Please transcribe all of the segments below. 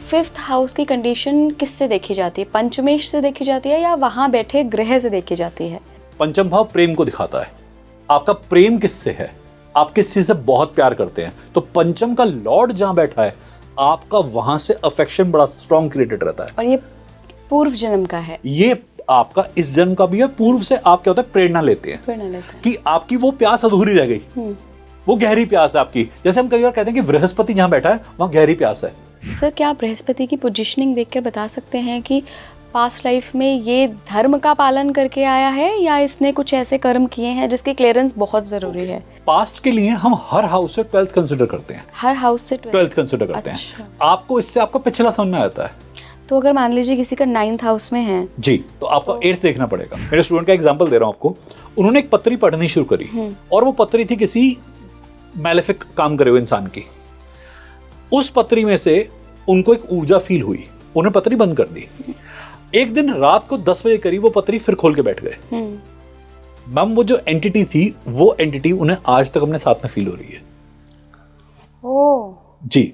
Fifth house की condition किससे देखी जाती है? पंचमेश से देखी जाती है या वहां बैठे ग्रह से देखी जाती है? पंचम भाव प्रेम को दिखाता है। आपका प्रेम किससे है, आप किस चीज से बहुत प्यार करते हैं, तो पंचम का लॉर्ड जहां बैठा है आपका वहां से अफेक्शन बड़ा स्ट्रॉन्ग क्रिएटेड रहता है। और ये पूर्व जन्म का है? ये आपका इस जन्म का भी है। पूर्व से आप क्या होता है, प्रेरणा लेते हैं कि आपकी वो प्यास अधूरी रह गई, वो गहरी प्यास है आपकी। जैसे हम कई बार कहते हैं कि बृहस्पति जहां बैठा है वहां गहरी प्यास है। सर, क्या आप बृहस्पति की पोजीशनिंग देखकर बता सकते हैं कि पास्ट लाइफ में ये धर्म का पालन करके आया है या इसने कुछ ऐसे कर्म किए हैं जिसकी क्लियरेंस बहुत जरूरी है? पास्ट के लिए हम हर हाउस से 12th कंसिडर करते हैं। हर हाउस से 12th कंसिडर करते हैं। आपको इससे आपका पिछला समझ में आता है। तो अगर मान लीजिए किसी का 9th हाउस में है जी, तो आपको 8th देखना पड़ेगा। मेरे स्टूडेंट का एग्जांपल दे रहा हूं आपको। उन्होंने एक पत्री पढ़नी शुरू करी और वो पत्री थी किसी मैलेफिक काम करे हुए इंसान की। उस पत्री में से उनको एक ऊर्जा फील हुई, उन्हें पत्री बंद कर दी। एक दिन रात को 10 बजे करीब वो पत्री फिर खोल के बैठ गए। मैम, वो जो एंटिटी थी वो एंटिटी उन्हें आज तक अपने साथ में फील हो रही है। ओह जी।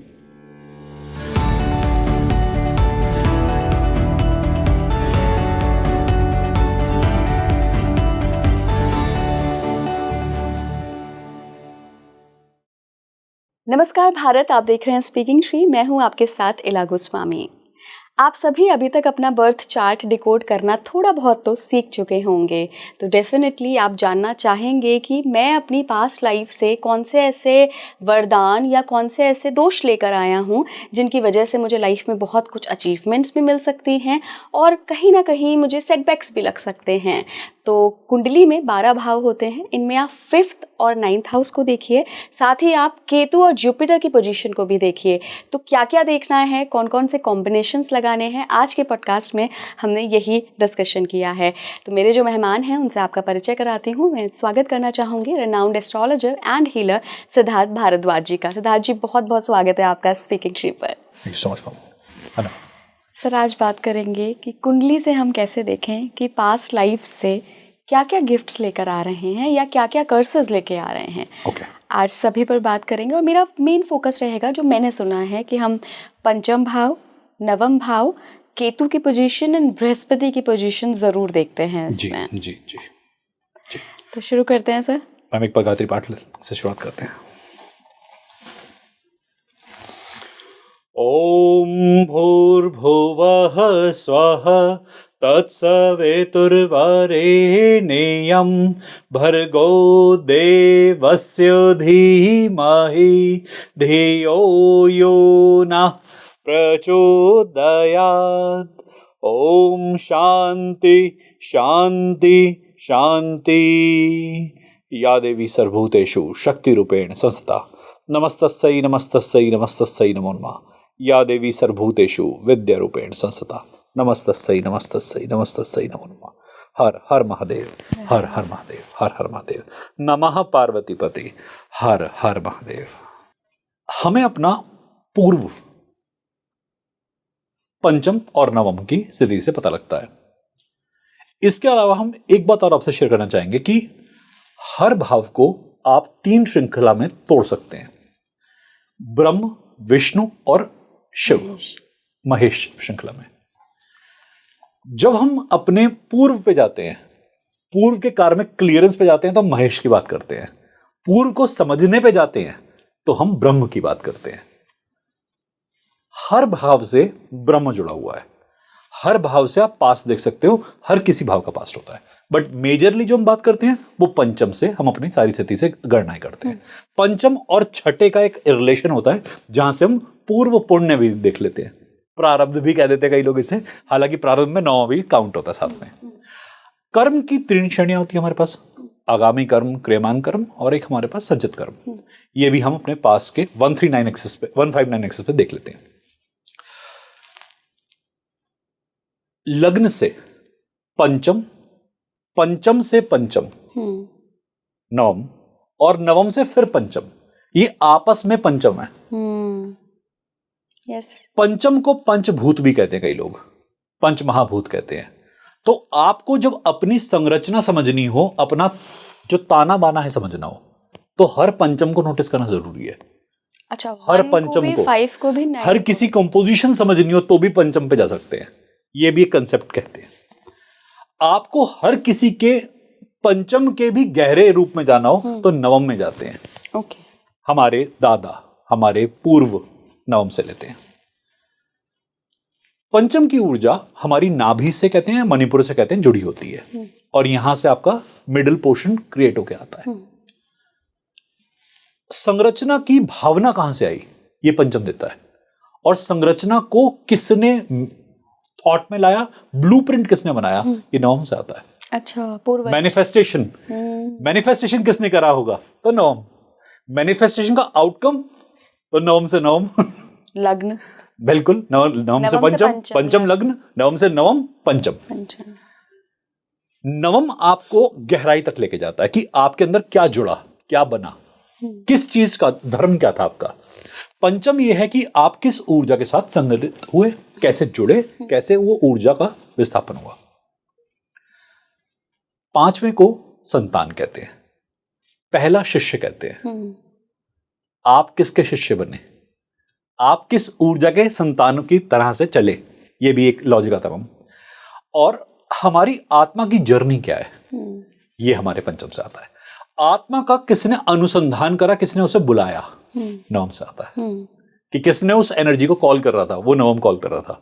नमस्कार भारत, आप देख रहे हैं स्पीकिंग ट्री। मैं हूं आपके साथ इला गोस्वामी। आप सभी अभी तक अपना बर्थ चार्ट डिकोड करना थोड़ा बहुत तो सीख चुके होंगे, तो डेफिनेटली आप जानना चाहेंगे कि मैं अपनी पास्ट लाइफ से कौन से ऐसे वरदान या कौन से ऐसे दोष लेकर आया हूँ जिनकी वजह से मुझे लाइफ में बहुत कुछ अचीवमेंट्स भी मिल सकती हैं और कहीं ना कहीं मुझे सेटबैक्स भी लग सकते हैं। तो कुंडली में 12 भाव होते हैं, इनमें आप 5th और 9th हाउस को देखिए, साथ ही आप केतु और जुपिटर की पोजीशन को भी देखिए। तो क्या क्या देखना है, कौन कौन से कॉम्बिनेशंस लगाने हैं, आज के पॉडकास्ट में हमने यही डिस्कशन किया है। तो मेरे जो मेहमान हैं उनसे आपका परिचय कराती हूँ। मैं स्वागत करना चाहूँगी renowned astrologer and healer Siddharth Bhardwaj ji का। सिद्धार्थ जी, बहुत बहुत स्वागत है आपका स्पीकिंग ट्री पर। Thank you so much. Sir, आज बात करेंगे कि कुंडली से हम कैसे देखें कि पास्ट लाइफ से क्या क्या गिफ्ट्स लेकर आ रहे हैं या क्या क्या कर्सेस लेके आ रहे हैं। आज सभी पर बात करेंगे और मेरा मेन फोकस रहेगा, जो मैंने सुना है कि हम पंचम भाव, नवम भाव, केतु की पोजीशन एंड बृहस्पति की पोजीशन जरूर देखते हैं इसमें। जी जी जी जी। तो शुरू करते हैं सर। हम एक गायत्री पाठ से शुरुआत करते हैं। ओम भूर्भुवः स्वः तत्सवितुर्वरेण्यं भर्गो देवस्य धीमहि धियो यो नः प्रचोदयात्। ओम शांति शांति शांति। या देवी सर्वभूतेषु शक्तिरूपेण संस्थिता नमस्तस्यै नमस्तस्यै नमस्तस्यै नमो नमः। या देवी सर्वभूतेषु विद्यारूपेण संस्थिता नमस्तस्यै नमस्तस्यै नमस्तस्यै नमो नमः। हर हर महादेव, हर हर महादेव, हर हर महादेव। नमः पार्वतीपति, हर हर महादेव। हमें अपना पूर्व, पंचम और नवम की स्थिति से पता लगता है। इसके अलावा हम एक बात और आपसे शेयर करना चाहेंगे कि हर भाव को आप 3 श्रृंखला में तोड़ सकते हैं, ब्रह्म, विष्णु और शिव, महेश श्रृंखला में। जब हम अपने पूर्व पे जाते हैं, पूर्व के कार्मिक क्लियरेंस पे जाते हैं तो हम महेश की बात करते हैं। पूर्व को समझने पे जाते हैं तो हम ब्रह्म की बात करते हैं। हर भाव से ब्रह्म जुड़ा हुआ है। हर भाव से आप पास्ट देख सकते हो, हर किसी भाव का पास्ट होता है, बट मेजरली जो हम बात करते हैं वो पंचम से हम अपनी सारी स्थिति से गणना करते हैं। पंचम और छठे का एक रिलेशन होता है जहां से हम पूर्व पुण्य भी देख लेते हैं, प्रारब्ध भी कह देते हैं कई लोग इसे, हालांकि प्रारब्ध में 9 भी काउंट होता है साथ में। कर्म की 3 श्रेणियां होती है हमारे पास, आगामी कर्म, क्रियमान कर्म और एक हमारे पास संचित कर्म। ये भी हम अपने पास के 139 एक्सिस पे, 159 एक्सिस पे देख लेते हैं। लग्न से पंचम, पंचम से पंचम, नवम और नवम से फिर पंचम, ये आपस में पंचम है। यस। पंचम को पंचभूत भी कहते हैं कई लोग, पंच महाभूत कहते हैं। तो आपको जब अपनी संरचना समझनी हो, अपना जो ताना बाना है समझना हो, तो हर पंचम को नोटिस करना जरूरी है। अच्छा, हर 1 पंचम भी, को 5 को भी, 9 हर को किसी भी। कंपोजिशन समझनी हो तो भी पंचम पे जा सकते हैं। ये भी एक कंसेप्ट कहते हैं। आपको हर किसी के पंचम के भी गहरे रूप में जाना हो तो नवम में जाते हैं। ओके। हमारे दादा, हमारे पूर्व नवम से लेते हैं। पंचम की ऊर्जा हमारी नाभि से कहते हैं, मणिपुर से कहते हैं, जुड़ी होती है और यहां से आपका मिडिल पोर्शन क्रिएट होकर आता है। संरचना की भावना कहां से आई, ये पंचम देता है। और संरचना को किसने थॉट में लाया, ब्लूप्रिंट किसने बनाया, ये नवम से आता है। अच्छा, पूर्वज। मैनिफेस्टेशन किसने करा होगा, तो नवम। मैनिफेस्टेशन का आउटकम, तो नवम से नवम। लग्न। बिल्कुल, नवम से पंचम, पंचम लग्न, नवम से नवम पंचम। नवम आपको गहराई तक लेके जाता है कि आपके अंदर क्या जुड़ा, क्या बना, किस चीज का धर्म क्या था आपका। पंचम यह है कि आप किस ऊर्जा के साथ संगठित हुए, कैसे जुड़े, कैसे वो ऊर्जा का विस्थापन हुआ। पांचवें को संतान कहते हैं, पहला शिष्य कहते हैं। आप किसके शिष्य बने, आप किस ऊर्जा के संतान की तरह से चले, ये भी एक लॉजिक आता है। और हमारी आत्मा की जर्नी क्या है, ये हमारे पंचम से आता है। आत्मा का किसने अनुसंधान करा, किसने उसे बुलाया, नवम से आता है। कि किसने उस एनर्जी को कॉल कर रहा था, वो नवम कॉल कर रहा था।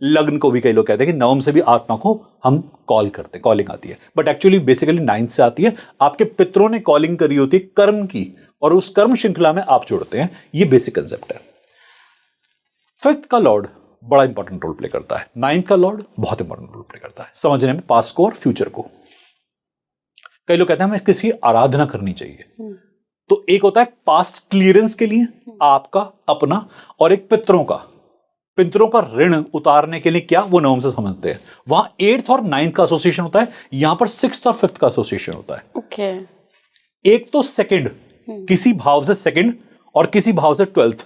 लग्न को भी कई लोग कहते हैं कि नवम से भी आत्मा को हम कॉल करते, कॉलिंग आती है, बट एक्चुअली बेसिकली 9th से आती है। आपके पितरों ने कॉलिंग करी होती है कर्म की, और उस कर्म श्रृंखला में आप जुड़ते हैं। ये बेसिक कंसेप्ट है। 5th का लॉर्ड बड़ा इंपॉर्टेंट रोल प्ले करता है, 9th का लॉर्ड बहुत इंपॉर्टेंट रोल प्ले करता है समझने में पास्ट को और फ्यूचर को। कई लोग कहते हैं हमें किसी आराधना करनी चाहिए, तो एक होता है पास्ट क्लियरेंस के लिए आपका अपना, और एक पितरों का ऋण उतारने के लिए, क्या वो नवम से समझते हैं। वहां 8th और 9th का एसोसिएशन होता है, यहां पर 6th और 5th का एसोसिएशन होता है। ओके। एक तो सेकंड, किसी भाव से सेकंड, और किसी भाव से 12th,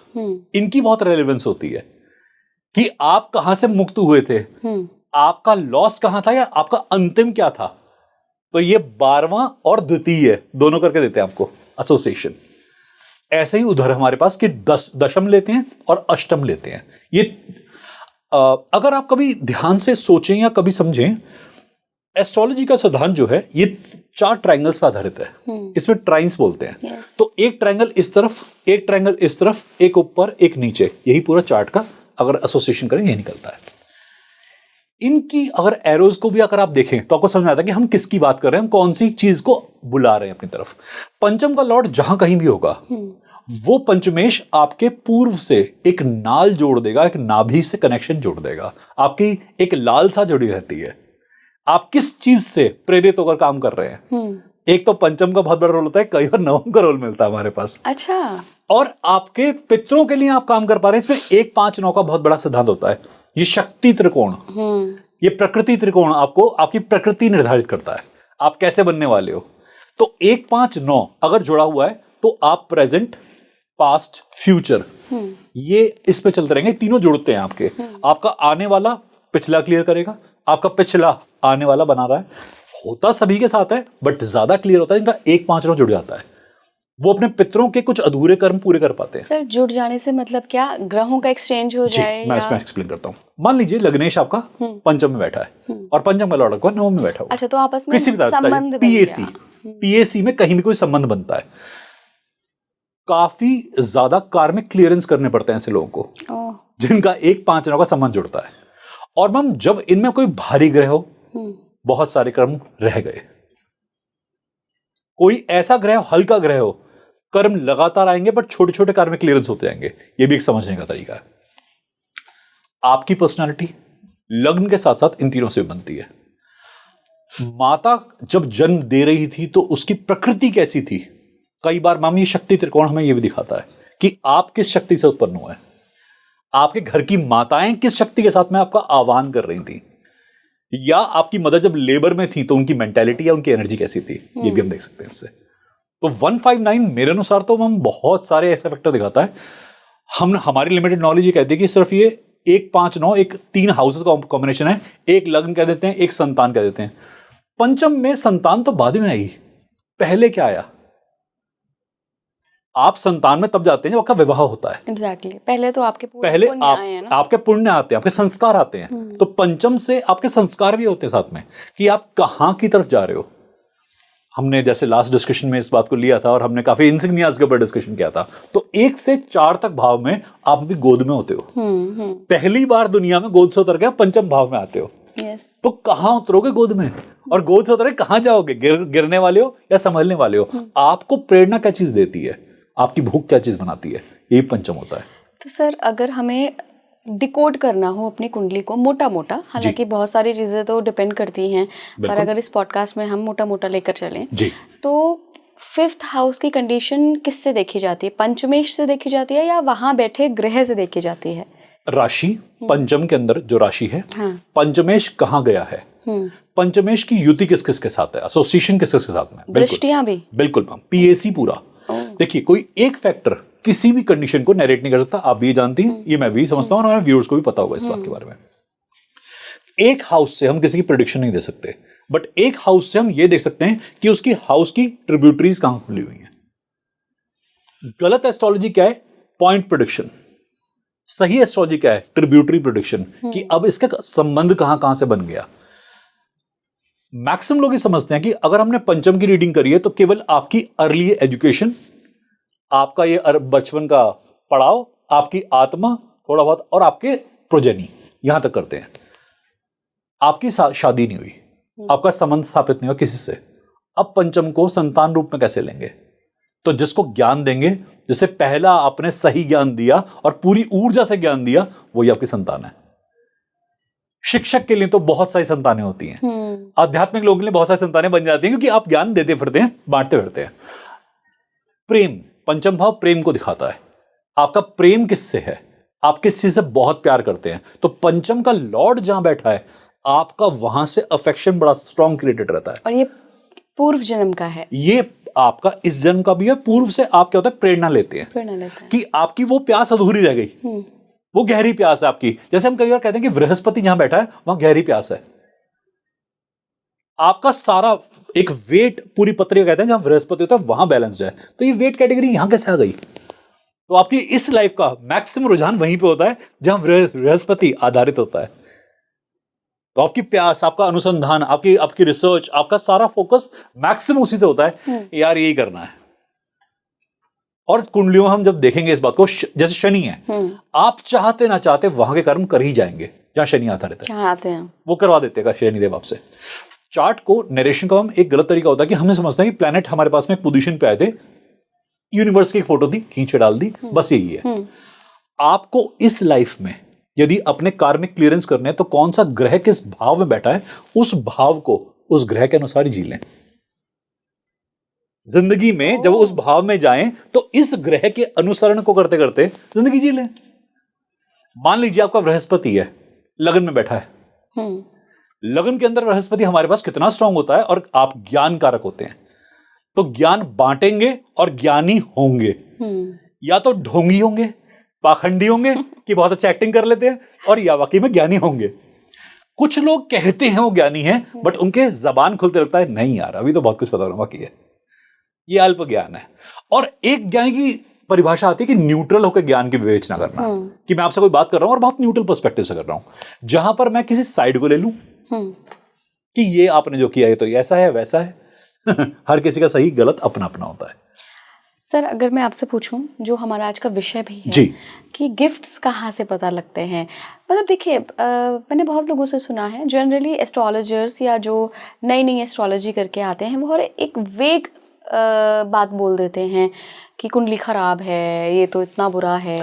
इनकी बहुत रेलेवेंस होती है कि आप कहां से मुक्त हुए थे, आपका लॉस कहां था, या आपका अंतिम क्या था। तो ये 12वां और द्वितीय दोनों करके देते हैं आपको एसोसिएशन। ऐसे ही उधर हमारे पास कि दशम लेते हैं और अष्टम लेते हैं। ये अगर आप कभी ध्यान से सोचें या कभी समझें, एस्ट्रोलॉजी का सिद्धांत जो है ये 4 ट्रायंगल्स पर आधारित है। इसमें ट्राइंस बोलते हैं। Yes. तो एक ट्रायंगल इस तरफ, एक ट्रायंगल इस तरफ, एक ऊपर, एक नीचे, यही पूरा चार्ट का अगर एसोसिएशन करें यही निकलता है। इनकी अगर एरोज को भी अगर आप देखें तो आपको समझ में आता है कि हम किसकी बात कर रहे हैं, हम कौन सी चीज को बुला रहे हैं अपनी तरफ। पंचम का लॉर्ड जहां कहीं भी होगा, वो पंचमेश आपके पूर्व से एक नाल जोड़ देगा, एक नाभि से कनेक्शन जोड़ देगा। आपकी एक लालसा जुड़ी रहती है, आप किस चीज से प्रेरित होकर काम कर रहे हैं। एक तो पंचम का बहुत बड़ा रोल होता है, कई बार नवम का रोल मिलता है हमारे पास। अच्छा। और आपके पितरों के लिए आप काम कर पा रहे हैं, इसमें 1, 5, 9 का बहुत बड़ा सिद्धांत होता है। ये शक्ति त्रिकोण, ये प्रकृति त्रिकोण आपको आपकी प्रकृति निर्धारित करता है, आप कैसे बनने वाले हो। तो 1, 5, 9 अगर जुड़ा हुआ है तो आप प्रेजेंट, पास्ट, फ्यूचर, ये इस पे चलते रहेंगे। तीनों जुड़ते हैं आपके। आपका आने वाला पिछला क्लियर करेगा, आपका पिछला आने वाला बना रहा है। होता सभी के साथ है, बट ज्यादा क्लियर होता है इनका 1, 5, 9 जुड़ जाता है। वो अपने पितरों के कुछ अधूरे कर्म पूरे कर पाते हैं। सर, जुड़ जाने से मतलब क्या, ग्रहों का एक्सचेंज हो जाए? मैं इसमें एक्सप्लेन करता हूं। मान लीजिए लग्नेश आपका पंचम में बैठा है और पंचम का लॉर्ड आपका नवम में बैठा हुआ। अच्छा, तो आपस में किसी भी संबंध पीएसी में कहीं भी कोई संबंध बनता है, काफी ज्यादा कार्मिक क्लियरेंस करने पड़ते हैं ऐसे लोगों को जिनका 1, 5, 9 का संबंध जुड़ता है। और मैम जब इनमें कोई भारी ग्रह हो, बहुत सारे कर्म रह गए। कोई ऐसा ग्रह हो, हल्का ग्रह हो, कर्म लगातार आएंगे बट छोटे छोटे कार्मिक क्लियरेंस होते जाएंगे। ये भी एक समझने का तरीका है। आपकी पर्सनालिटी लग्न के साथ साथ इन तीनों से बनती है। माता जब जन्म दे रही थी तो उसकी प्रकृति कैसी थी। कई बार माम ये शक्ति त्रिकोण हमें यह भी दिखाता है कि आप किस शक्ति से उत्पन्न हुए हैं। आपके घर की माताएं किस शक्ति के साथ में आपका आह्वान कर रही थी, या आपकी मदर जब लेबर में थी तो उनकी मेंटालिटी या उनकी एनर्जी कैसी थी, ये भी हम देख सकते हैं इससे। तो 159 मेरे अनुसार तो हम बहुत सारे ऐसे फैक्टर दिखाता है। हमारी लिमिटेड नॉलेज ये कहती है कि सिर्फ ये 1, 5, 9 एक 3 हाउसेस का कॉम्बिनेशन है। एक लग्न कह देते हैं, एक संतान कह देते हैं। पंचम में संतान तो बाद में आई, पहले क्या आया? आप संतान में तब जाते हैं जब आपका विवाह होता है। एग्जैक्टली पहले तो आपके पहले पुण्य आए हैं ना। आपके पुण्य आते हैं, आपके संस्कार आते हैं। तो पंचम से आपके संस्कार भी होते हैं साथ में, कि आप कहां की तरफ जा रहे हो। हमने जैसे लास्ट डिस्कशन में इस बात को लिया था और हमने काफी इंसिग्नियाज के ऊपर डिस्कशन किया था। तो 1 से 4 तक भाव में आप भी गोद में होते हो। पहली बार दुनिया में गोद से उतर के आप पंचम भाव में आते हो। तो कहां उतरोगे गोद में, और गोद से उतर के कहां जाओगे? गिरने वाले हो या संभलने वाले हो? आपको प्रेरणा क्या चीज देती है, आपकी भूख क्या चीज बनाती है, यही पंचम होता है। तो सर अगर हमें डिकोड करना हो अपनी कुंडली को मोटा मोटा, हालांकि बहुत सारी चीजें तो डिपेंड करती हैं, पर अगर इस पॉडकास्ट में हम मोटा मोटा लेकर चलें जी, तो 5th हाउस की कंडीशन किससे देखी जाती है? पंचमेश से देखी जाती है या वहां बैठे ग्रह से देखी जाती है? राशि पंचम के अंदर जो राशि है, हाँ। पंचमेश कहाँ गया है, पंचमेश की युति किस किस के साथ है, एसोसिएशन किस किस के साथ में, दृष्टियां भी, बिल्कुल पीएसी पूरा। देखिए कोई एक फैक्टर किसी भी कंडीशन को नरेट नहीं कर सकता। आप भी जानती हैं, ये मैं भी समझता हूं और हमारे व्यूअर्स को भी पता होगा इस बात के बारे में। एक हाउस से हम किसी की प्रेडिक्शन नहीं दे सकते, बट एक हाउस से हम ये देख सकते हैं कि उसकी हाउस की ट्रिब्यूटरीज कहां खुली हुई हैं। गलत एस्ट्रोलॉजी क्या है? Point prediction. सही एस्ट्रोलॉजी क्या है? ट्रिब्यूटरी प्रेडिक्शन, कि अब इसका संबंध कहां कहां से बन गया। मैक्सिमम लोग ये समझते हैं कि अगर हमने पंचम की रीडिंग करी है तो केवल आपकी अर्ली एजुकेशन, आपका ये बचपन का पड़ाव, आपकी आत्मा थोड़ा बहुत, और आपके प्रोजेनी, यहां तक करते हैं। आपकी शादी नहीं हुई, आपका संबंध स्थापित नहीं हुआ किसी से, अब पंचम को संतान रूप में कैसे लेंगे? तो जिसको ज्ञान देंगे, जिसे पहला आपने सही ज्ञान दिया और पूरी ऊर्जा से ज्ञान दिया, वही आपकी संतान है। शिक्षक के लिए तो बहुत सारी संतानें होती हैं, आध्यात्मिक लोगों के लिए बहुत सारी संतानें बन जाती हैं, क्योंकि आप ज्ञान देते फिरते हैं, बांटते फिरते हैं। प्रेम, पंचम भाव प्रेम को दिखाता है। आपका प्रेम किससे है? आप किस चीज से बहुत प्यार करते हैं, तो पंचम का लॉर्ड जहां बैठा है, आपका वहां से अफेक्शन बड़ा स्ट्रॉन्ग क्रिएटेड रहता है। और ये पूर्व जन्म का है, ये आपका इस जन्म का भी है। पूर्व से आप क्या होता है, प्रेरणा लेते हैं कि आपकी वो प्यास अधूरी रह गई, वो गहरी प्यास है आपकी। जैसे हम कई बार कहते हैं कि बृहस्पति जहां बैठा है वहां गहरी प्यास है। आपका सारा एक वेट, पूरी पत्री कहते हैं जहां बृहस्पति होता है वहां बैलेंस्ड है, तो ये वेट कैटेगरी यहां कैसे आ गई? तो आपकी इस लाइफ का मैक्सिमम रुझान वहीं पे होता है जहां बृहस्पति आधारित होता है। तो आपकी प्यास, आपका अनुसंधान, आपकी रिसर्च, आपका सारा फोकस मैक्सिमम उसी से होता है, यार यही करना है। और कुंडलियों में हम जब देखेंगे इस बात को, जैसे शनि है, आप चाहते ना चाहते वहां के कर्म कर ही जाएंगे जहां शनि आधारित है, चाहते हैं वो करवा देते हैं शनिदेव आपसे। चार्ट को नरेशन का हम एक गलत तरीका होता है कि हमें समझते हैं कि प्लैनेट हमारे पास में एक पोजीशन पे आए थे, यूनिवर्स की एक फोटो दी, खींच के डाल दी, बस यही है। आपको इस लाइफ में यदि अपने कार्मिक क्लियरेंस करने हैं तो कौन सा ग्रह किस भाव में बैठा है, उस भाव को उस ग्रह के अनुसार ही जी लें। जिंदगी में जब उस भाव में जाएं तो इस ग्रह के अनुसरण को करते करते जिंदगी जी लें। मान लीजिए आपका बृहस्पति है, लगन में बैठा है, लगन के अंदर बृहस्पति हमारे पास कितना स्ट्रांग होता है, और आप ज्ञान कारक होते हैं, तो ज्ञान बांटेंगे और ज्ञानी होंगे। या तो ढोंगी होंगे, पाखंडी होंगे कि बहुत अच्छा एक्टिंग कर लेते हैं, और या वाकई में ज्ञानी होंगे। कुछ लोग कहते हैं वो ज्ञानी हैं, बट उनके जबान खुलते लगता है नहीं यार अभी तो बहुत कुछ पता होना बाकी है, ये अल्प ज्ञान है। और एक ज्ञान की परिभाषा आती है कि न्यूट्रल होकर ज्ञान की विवेचना करना, कि मैं आपसे कोई बात कर रहा हूं और बहुत न्यूट्रल पर्सपेक्टिव से कर रहा हूं, जहां पर मैं किसी साइड को ले लूं कि ये आपने जो किया है तो ऐसा है वैसा है। हर किसी का सही गलत अपना अपना होता है। सर अगर मैं आपसे पूछूं, जो हमारा आज का विषय भी है जी, कि गिफ्ट्स कहाँ से पता लगते हैं, मतलब देखिए मैंने बहुत लोगों से सुना है, जनरली एस्ट्रोलॉजर्स या जो नई नई एस्ट्रोलॉजी करके आते हैं वो एक वेग बात बोल देते हैं कि कुंडली खराब है, ये तो इतना बुरा है।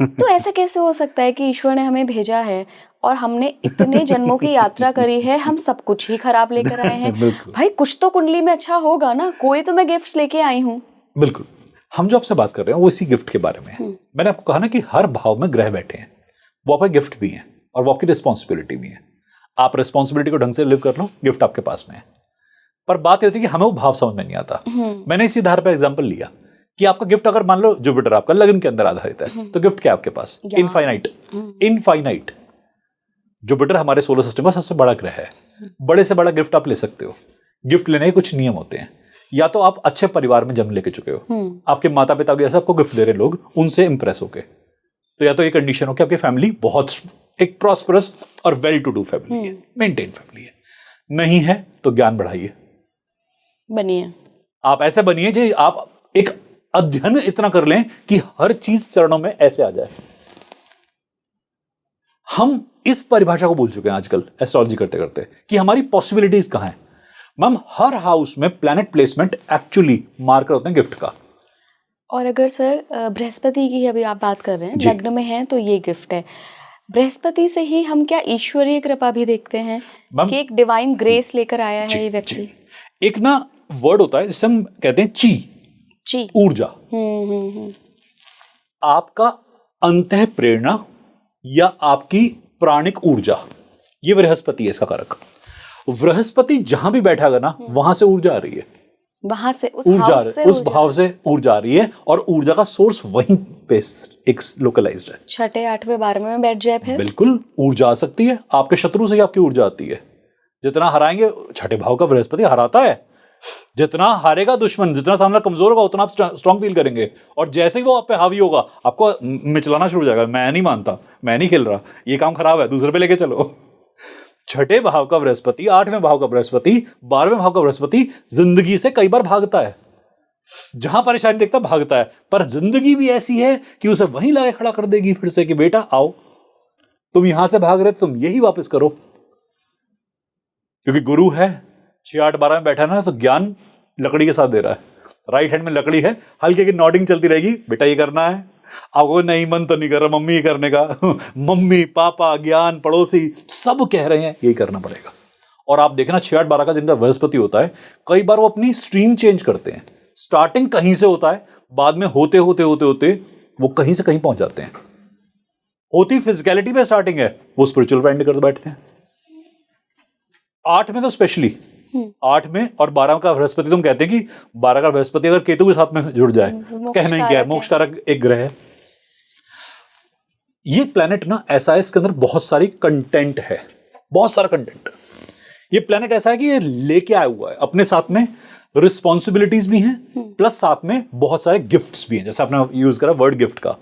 तो ऐसा कैसे हो सकता है कि ईश्वर ने हमें भेजा है और हमने इतने जन्मों की यात्रा करी है, हम सब कुछ ही खराब लेकर आए हैं? भाई कुछ तो कुंडली में अच्छा होगा ना, कोई तो मैं गिफ्ट्स लेके आई हूँ। बिल्कुल, हम जो आपसे बात कर रहे हैं वो इसी गिफ्ट के बारे में है। मैंने आपको कहा ना कि हर भाव में ग्रह बैठे हैं, वो आपका गिफ्ट भी है और वो आपकी रिस्पॉन्सिबिलिटी भी है। आप रिस्पॉन्सिबिलिटी को ढंग से लिव कर लो, गिफ्ट आपके पास में है। पर बात ये होती है कि हमें वो भाव समझ में नहीं आता। मैंने इसी आधार पर एग्जाम्पल लिया कि आपका गिफ्ट अगर मान लो जुपिटर आपका लगन के अंदर आधारित है, तो गिफ्ट क्या है आपके पास? इनफाइनाइट। जुपिटर हमारे सोलर सिस्टम का सबसे बड़ा ग्रह है, बड़े से बड़ा गिफ्ट आप ले सकते हो। गिफ्ट लेने के कुछ नियम होते हैं या तो आप अच्छे परिवार में जन्म लेके चुके हो, आपके माता पिता भी ऐसा आपको गिफ्ट दे रहे लोग, उनसे इंप्रेस होके, तो या तो ये कंडीशन हो कि आपकी फैमिली बहुत एक प्रॉस्परस और वेल टू डू फैमिली है, मेंटेन फैमिली है। नहीं है तो ज्ञान बढ़ाइए, बनिए, आप ऐसे बनिए जो आप एक अध्ययन इतना कर लें कि हर चीज चरणों में ऐसे आ जाए। हम इस परिभाषा को भूल चुके हैं आजकल एस्ट्रोलॉजी करते करते कि हमारी पॉसिबिलिटीज कहां है। मैम, हर हाउस में प्लैनेट प्लेसमेंट एक्चुअली मार्कर होते हैं गिफ्ट का। और अगर सर बृहस्पति की अभी आप बात कर रहे हैं, जी। लग्न में है तो ये गिफ्ट है। बृहस्पति से ही हम क्या ईश्वरीय कृपा भी देखते हैं मैम, कि एक डिवाइन ग्रेस लेकर आया है ये व्यक्ति? जी। एक ना वर्ड होता है जिसे हम कहते हैं ची, ऊर्जा। आपका अंतः प्रेरणा या आपकी प्राणिक ऊर्जा, ये बृहस्पति है इसका कारक। बृहस्पति जहां भी बैठा है ना, वहां से ऊर्जा आ रही है, वहां से उस ऊर्जा हाउस से उस भाव से ऊर्जा आ रही है, और ऊर्जा का सोर्स वहीं पे एक लोकलाइज्ड है। 6, 8वें 12वें में बैठ जाए फिर बिल्कुल ऊर्जा आ सकती है। आपके शत्रु से ही आपकी ऊर्जा आती है। जितना हराएंगे, छठे भाव का बृहस्पति हराता है, जितना हारेगा दुश्मन, जितना सामना कमजोर होगा उतना आप स्ट्रांग फील करेंगे, और जैसे ही वो आप पे हावी होगा आपको मिचलाना शुरू हो जाएगा, मैं नहीं मानता, मैं नहीं खेल रहा, ये काम खराब है, दूसरे पे लेके चलो। छठे भाव का बृहस्पति, 8वें भाव का बृहस्पति, 12वें भाव का बृहस्पति जिंदगी से कई बार भागता है। जहां परेशानी देखता भागता है, पर जिंदगी भी ऐसी है कि उसे वहीं लाके खड़ा कर देगी फिर से कि बेटा आओ, तुम यहां से भाग रहे, तुम यही वापस करो। क्योंकि गुरु है 6, 8, 12 में बैठा है ना, तो ज्ञान लकड़ी के साथ दे रहा है। राइट हैंड में लकड़ी है, हल्की की नॉडिंग चलती रहेगी, बेटा ये करना है। आपको नहीं, मन तो नहीं कर रहा मम्मी ये करने का मम्मी पापा ज्ञान पड़ोसी सब कह रहे हैं यही करना पड़ेगा। और आप देखना 6, 8, 12 का जिनका बृहस्पति होता है, कई बार वो अपनी स्ट्रीम चेंज करते हैं। स्टार्टिंग कहीं से होता है, बाद में होते होते होते होते वो कहीं से कहीं पहुंच जाते हैं। होती फिजिकलिटी में स्टार्टिंग है, वो स्पिरिचुअल बैंड कर बैठते हैं। 8 में तो स्पेशली 8 में और 12 का बृहस्पति, तुम कहते हैं कि 12 का बृहस्पति अगर केतु के साथ में जुड़ जाए, कहना ही क्या है, मोक्ष कारक एक ग्रह है। ये प्लैनेट ना ऐसा है, इसके अंदर बहुत सारी कंटेंट है, बहुत सारा कंटेंट। ये प्लैनेट ऐसा है कि ये लेके आया हुआ है अपने साथ में, रिस्पॉन्सिबिलिटीज भी हैं, प्लस साथ में बहुत सारे गिफ्ट्स भी हैं। जैसे आपने यूज करा वर्ड गिफ्ट का,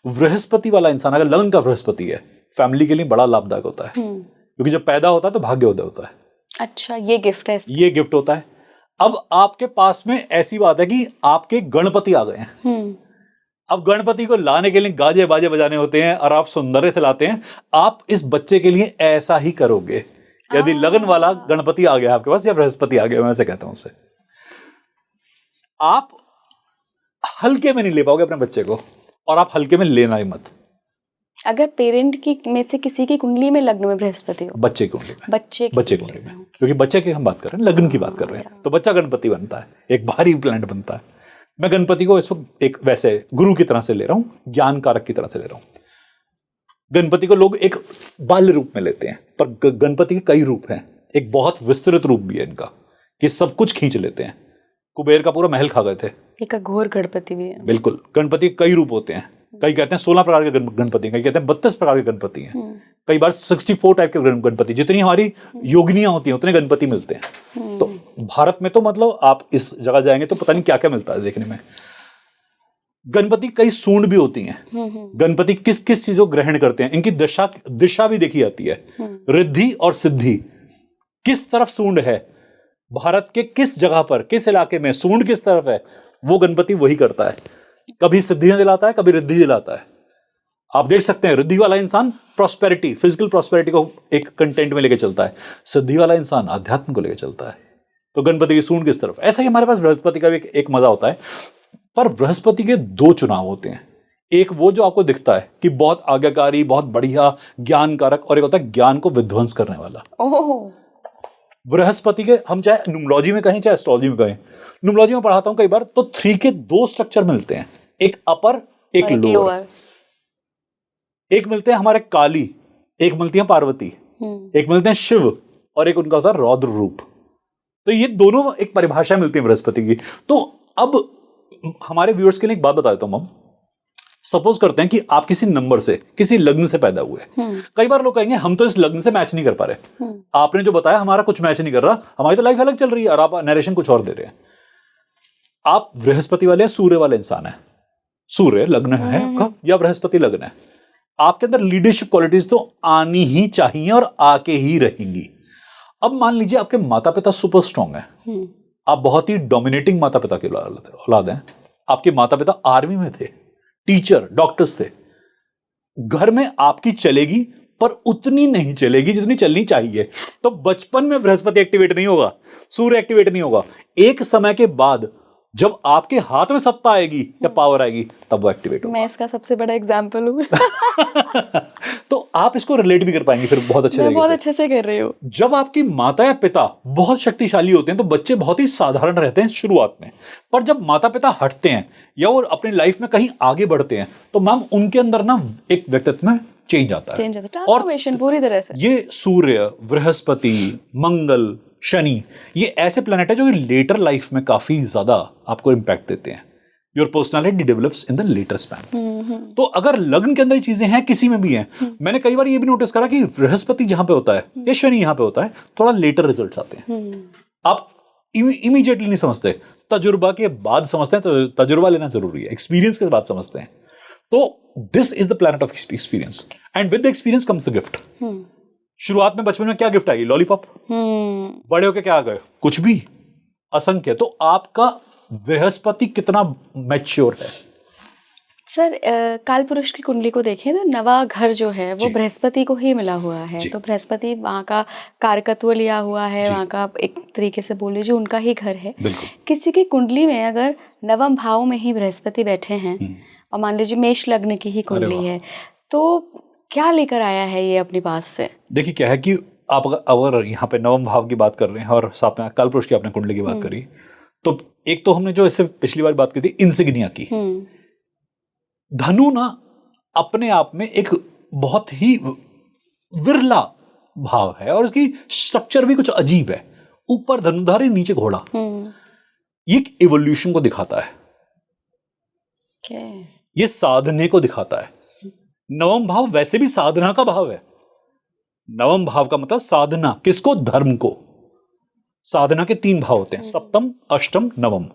बृहस्पति वाला इंसान अगर लग्न का बृहस्पति है, फैमिली के लिए बड़ा लाभदायक होता है, क्योंकि जब पैदा होता है तो भाग्योदय होता है। अच्छा, ये गिफ्ट है, ये गिफ्ट होता है। अब आपके पास में ऐसी बात है कि आपके गणपति आ गए हैं। अब गणपति को लाने के लिए गाजे बाजे बजाने होते हैं, और आप सौंदर्य से लाते हैं। आप इस बच्चे के लिए ऐसा ही करोगे यदि लगन वाला गणपति आ गया आपके पास, या बृहस्पति आ गया, मैं ऐसे कहता हूं उसे। आप हल्के में नहीं ले पाओगे अपने बच्चे को, और आप हल्के में लेना ही मत। अगर पेरेंट की में से किसी की कुंडली में लग्न में बृहस्पति हो, बच्चे की कुंडली में, बच्चे की कुंडली में, क्योंकि बच्चे की हम बात कर रहे हैं, लग्न की बात कर रहे हैं, तो बच्चा गणपति बनता है, एक भारी प्लैनेट बनता है। मैं गणपति को इस वक्त एक वैसे गुरु की तरह से ले रहा हूं, ज्ञान कारक की तरह से ले रहा हूं। गणपति को लोग एक बाल्य रूप में लेते हैं, पर गणपति के कई रूप हैं। एक बहुत विस्तृत रूप भी है इनका, कि सब कुछ खींच लेते हैं। कुबेर का पूरा महल खा गए थे। एक अघोर गणपति भी है। बिल्कुल, गणपति के कई रूप होते हैं। कई कहते हैं 16 प्रकार के गणपति, कई कहते हैं 32 प्रकार के गणपति हैं, कई बार 64 टाइप के गणपति। जितनी हमारी योगिनियां होती हैं उतने गणपति मिलते हैं। तो भारत में तो मतलब आप इस जगह जाएंगे तो पता नहीं क्या क्या मिलता है देखने में। गणपति कई सूंड भी होती हैं। गणपति किस किस चीजों को ग्रहण करते हैं, इनकी दिशा भी देखी जाती है। रिद्धि और सिद्धि, किस तरफ सूंड है, भारत के किस जगह पर, किस इलाके में सूंड किस तरफ है, वो गणपति वही करता है। कभी सिद्धियां दिलाता है, कभी रिद्धि दिलाता है। आप देख सकते हैं, रिद्धि वाला इंसान प्रॉस्पेरिटी, फिजिकल प्रॉस्पेरिटी को एक कंटेंट में लेके चलता है, सिद्धि वाला इंसान अध्यात्म को लेके चलता है। तो गणपति की सूंड किस तरफ, ऐसा ही हमारे पास बृहस्पति का भी एक मजा होता है। पर बृहस्पति के 2 चुनाव होते हैं। एक वो जो आपको दिखता है कि बहुत आज्ञाकारी, बहुत बढ़िया ज्ञान कारक, और एक होता है ज्ञान को विध्वंस करने वाला। बृहस्पति के हम चाहे न्यूमरोलॉजी में कहें चाहे एस्ट्रोलॉजी में कहें, न्यूमरोलॉजी में पढ़ाता हूं कई बार, तो 3 के 2 स्ट्रक्चर मिलते हैं, एक अपर एक लोअर। एक मिलते हैं हमारे काली, एक मिलती है पार्वती, एक मिलते हैं शिव, और एक उनका होता है रौद्र रूप। तो ये दोनों एक परिभाषा मिलती है बृहस्पति की। तो अब हमारे व्यूअर्स के लिए एक बात बता देता हूं हम। सपोज करते हैं कि आप किसी नंबर से, किसी लग्न से पैदा हुए। कई बार लोग कहेंगे हम तो इस लग्न से मैच नहीं कर पा रहे, आपने जो बताया हमारा कुछ मैच नहीं कर रहा, हमारी तो लाइफ अलग चल रही है और आप नरेशन कुछ और दे रहे हैं। आप बृहस्पति वाले या सूर्य वाले इंसान है, सूर्य लग्न है आपका या बृहस्पति लग्न है, आपके अंदर लीडरशिप क्वालिटीज तो आनी ही चाहिए और आके ही रहेंगी। अब मान लीजिए आपके माता पिता सुपर स्ट्रांग है, आप बहुत ही डोमिनेटिंग माता पिता के औलाद हैं, आपके माता पिता आर्मी में थे, टीचर, डॉक्टर्स थे, घर में आपकी चलेगी पर उतनी नहीं चलेगी जितनी चलनी चाहिए। तो बचपन में बृहस्पति एक्टिवेट नहीं होगा, सूर्य एक्टिवेट नहीं होगा। एक समय के बाद जब आपके हाथ में सत्ता आएगी या पावर आएगी तब वो एक्टिवेट होगा। मैं इसका सबसे बड़ा एग्जाम्पल हूँ। तो आप इसको रिलेट भी कर पाएंगे फिर बहुत अच्छे तरीके से। बहुत अच्छे से कर रही हूँ। जब आपकी माता या पिता बहुत शक्तिशाली होते हैं तो बच्चे बहुत ही साधारण रहते हैं शुरुआत में, पर जब माता पिता हटते हैं या वो अपनी लाइफ में कहीं आगे बढ़ते हैं तो मैम उनके अंदर ना एक व्यक्तित्व में चेंज आता है, ट्रांसफॉर्मेशन पूरी तरह से। ये सूर्य, बृहस्पति, मंगल, शनि, ये ऐसे प्लैनेट है जो कि लेटर लाइफ में काफी ज्यादा आपको इंपैक्ट देते हैं। Your personality develops in the latter span. तो अगर लग्न के अंदर ये चीजें हैं, किसी में भी हैं, मैंने कई बार ये भी नोटिस करा कि बृहस्पति जहां पे होता है या शनि यहां पे होता है, थोड़ा लेटर रिजल्ट्स आते हैं। आप इमीडिएटली नहीं समझते, तजुर्बा के बाद समझते हैं। तो तजुर्बा लेना जरूरी है, एक्सपीरियंस के बाद समझते हैं। तो this is the planet of experience and with the experience comes the gift. शुरुआत में बचपन में क्या गिफ्ट आई? लॉलीपॉप। बड़े होके क्या आ गए? कुछ भी, असंख्य। तो आपका बृहस्पति कितना मैच्योर है? सर काल पुरुष की कुंडली को देखें तो नवा घर जो है वो बृहस्पति को ही मिला हुआ है। तो बृहस्पति वहाँ का कारकत्व लिया हुआ है, वहाँ का एक तरीके से बोल लीजिए उनका ही घर है। किसी की कुंडली में अगर नवम भाव में ही बृहस्पति बैठे हैं और मान लीजिए मेष लग्न की ही कुंडली है, तो क्या लेकर आया है ये अपने पास से? देखिए क्या है कि आप अगर यहाँ पे नवम भाव की बात कर रहे हैं और साथ में काल पुरुष की आपने कुंडली की बात करी, तो एक तो हमने जो इससे पिछली बार बात की थी इंसिग्निया की, धनु ना अपने आप में एक बहुत ही विरला भाव है और उसकी स्ट्रक्चर भी कुछ अजीब है। ऊपर धनुधारी, नीचे घोड़ा। ये एक इवोल्यूशन को दिखाता है, ये साधने को दिखाता है। नवम भाव वैसे भी साधना का भाव है। नवम भाव का मतलब साधना, किसको? धर्म को। साधना के 3 भाव होते हैं, सप्तम, अष्टम, नवम।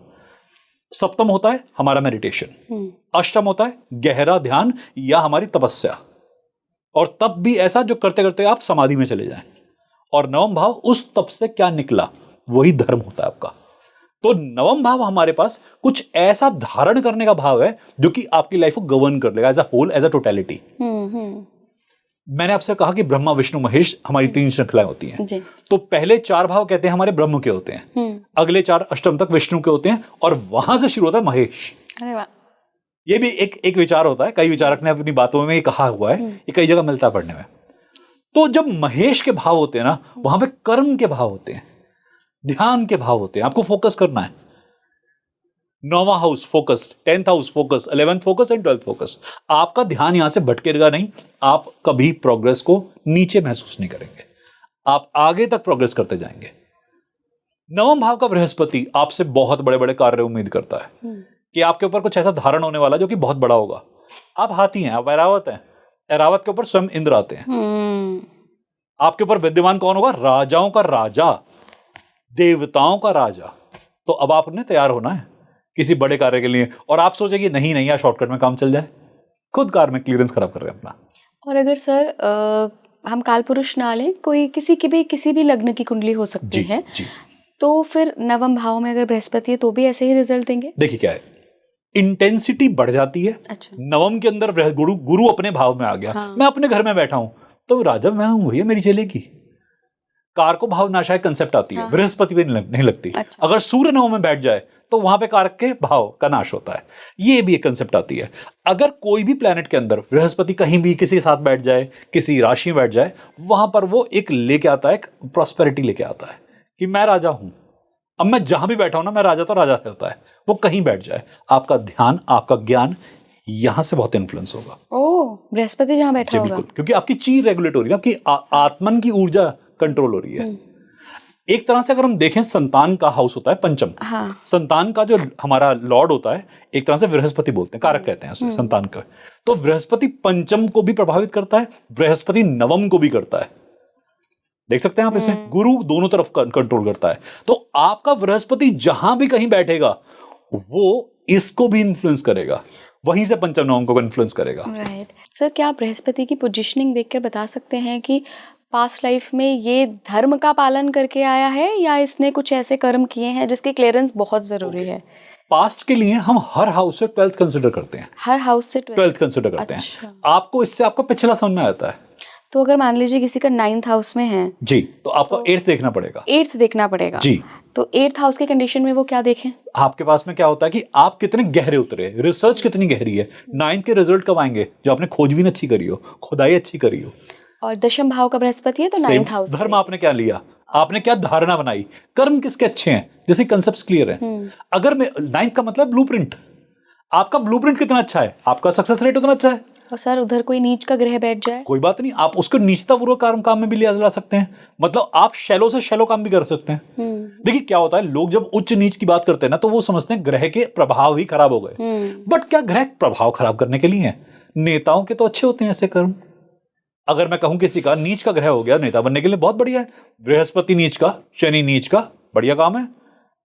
सप्तम होता है हमारा मेडिटेशन, अष्टम होता है गहरा ध्यान या हमारी तपस्या, और तब भी ऐसा जो करते करते आप समाधि में चले जाएं। और नवम भाव उस तप से क्या निकला वही धर्म होता है आपका। तो नवम भाव हमारे पास कुछ ऐसा धारण करने का भाव है जो कि आपकी लाइफ को गवर्न कर लेगा as a whole, as a totality. मैंने आपसे कहा कि ब्रह्मा, विष्णु, महेश हमारी 3 श्रृंखलाएं होती हैं। तो पहले 4 भाव कहते हैं हमारे ब्रह्म के होते हैं, अगले 4 अष्टम तक विष्णु के होते हैं, और वहां से शुरू होता है महेश। अरे वाह। ये भी एक विचार होता है, कई विचारक ने अपनी बातों में ये कहा हुआ है, ये कई जगह मिलता है पढ़ने में। तो जब महेश के भाव होते हैं ना, वहां पे कर्म के भाव होते हैं, ध्यान के भाव होते हैं। आपको फोकस करना है। 9वां house focus, 10th house focus, 11th focus and 12th focus. आपका ध्यान यहां से भटकेगा नहीं, आप कभी प्रोग्रेस को नीचे महसूस नहीं करेंगे, आप आगे तक प्रोग्रेस करते जाएंगे। 9वां भाव का बृहस्पति आपसे बहुत बड़े बड़े कार्य उम्मीद करता है कि आपके ऊपर कुछ ऐसा धारण होने वाला जो कि बहुत बड़ा होगा। आप हाथी हैं, आप ऐरावत हैं, ऐरावत के ऊपर स्वयं इंद्र आते हैं। आपके ऊपर विद्यमान कौन होगा? राजाओं का राजा, देवताओं का राजा। तो अब आपने तैयार होना है किसी बड़े कार्य के लिए, और आप सोचेंगे नहीं नहीं यार शॉर्टकट में काम चल जाए, खुद कार में क्लियरेंस खराब कर रहे हैं अपना। और अगर सर हम काल पुरुष ना लें, कोई किसी भी लग्न की कुंडली हो सकती है, तो फिर नवम भाव में अगर बृहस्पति है तो भी ऐसे ही रिजल्ट देंगे? देखिए क्या है, इंटेंसिटी बढ़ जाती है। अच्छा। नवम के अंदर गुरु अपने भाव में आ गया। हाँ। मैं अपने घर में बैठा हूं तो राजा मैं हूं, भैया मेरी चलेगी। कार को भाव नाशायक कंसेप्ट आती है। हाँ। बृहस्पति भी नहीं लगती। अच्छा। अगर सूर्य नवम में बैठ जाए तो वहां पे कारक के भाव का नाश होता है, ये भी एक कंसेप्ट आती है। अगर कोई भी प्लेनेट के अंदर बृहस्पति कहीं भी किसी के साथ बैठ जाए, किसी राशि में बैठ जाए, वहां पर वो एक लेके आता है, एक प्रॉस्पेरिटी लेके आता है कि मैं राजा हूं, अब मैं जहां भी बैठा हूं ना मैं राजा, तो राजा होता है। वो कहीं बैठ जाए, आपका ध्यान, आपका ज्ञान यहां से बहुत इन्फ्लुएंस होगा। ओह, बृहस्पति जहां बैठा होगा। बिल्कुल, क्योंकि आपकी ची रेगुलेट हो रही है, आपकी आत्मन की ऊर्जा कंट्रोल हो रही है। एक तरह से अगर हम देखें, संतान का हाउस होता है पंचम। हाँ। संतान का जो हमारा लॉर्ड होता है, एक तरह से बृहस्पति बोलते हैं, कारक कहते हैं उसे संतान का। तो बृहस्पति पंचम को भी प्रभावित करता है, बृहस्पति नवम को भी करता है। देख सकते हैं आप इसे, गुरु दोनों तरफ कंट्रोल करता है। तो आपका बृहस्पति जहां भी कहीं बैठेगा वो इसको भी इन्फ्लुएंस करेगा, वहीं से पंचम नवम को इन्फ्लुएंस करेगा। राइट सर, क्या आप बृहस्पति की पोजीशनिंग देखकर बता सकते हैं कि पास्ट लाइफ में ये धर्म का पालन करके आया है या इसने कुछ ऐसे कर्म किए हैं जिसकी क्लियरेंस बहुत जरूरी है? पास्ट के लिए हम हर हाउस से 12th कंसिडर करते हैं, हर हाउस से 12th कंसिडर करते हैं। आपको इससे आपका पिछला समझ में आता है। तो अगर मान लीजिए किसी का 9th हाउस में है जी, तो आपको 8th देखना पड़ेगा। 8th देखना पड़ेगा जी। तो 8th हाउस के कंडीशन में वो क्या देखें? आपके पास में क्या होता है कि आप कितने गहरे उतरे, रिसर्च कितनी गहरी है। 9th के रिजल्ट कब आएंगे? जो आपने खोजबीन अच्छी करी हो, खुदाई अच्छी करी हो। और दशम भाव का बृहस्पति है तो 9th हाउस। धर्म आपने क्या लिया, आपने क्या धारणा बनाई, कर्म किसके अच्छे हैं, जैसे कंसेप्ट क्लियर है। अगर मैं 9th का मतलब ब्लूप्रिंट, आपका ब्लूप्रिंट कितना अच्छा है, आपका सक्सेस रेट उतना अच्छा है। और सर उधर कोई नीच का ग्रह बैठ जाए, कोई बात नहीं, आप उसको नीचतापूर्वक काम में भी ला सकते हैं। मतलब आप शैलो से शैलो काम भी कर सकते हैं। देखिए क्या होता है, लोग जब उच्च नीच की बात करते हैं ना, तो वो समझते हैं ग्रह के प्रभाव ही खराब हो गए। बट क्या ग्रह प्रभाव खराब करने के लिए है? नेताओं के तो अच्छे होते हैं ऐसे कर्म। अगर मैं कहूं किसी का नीच का ग्रह हो गया नेता बनने के लिए, बहुत बढ़िया है। बृहस्पति नीच का, शनि नीच का, बढ़िया काम है,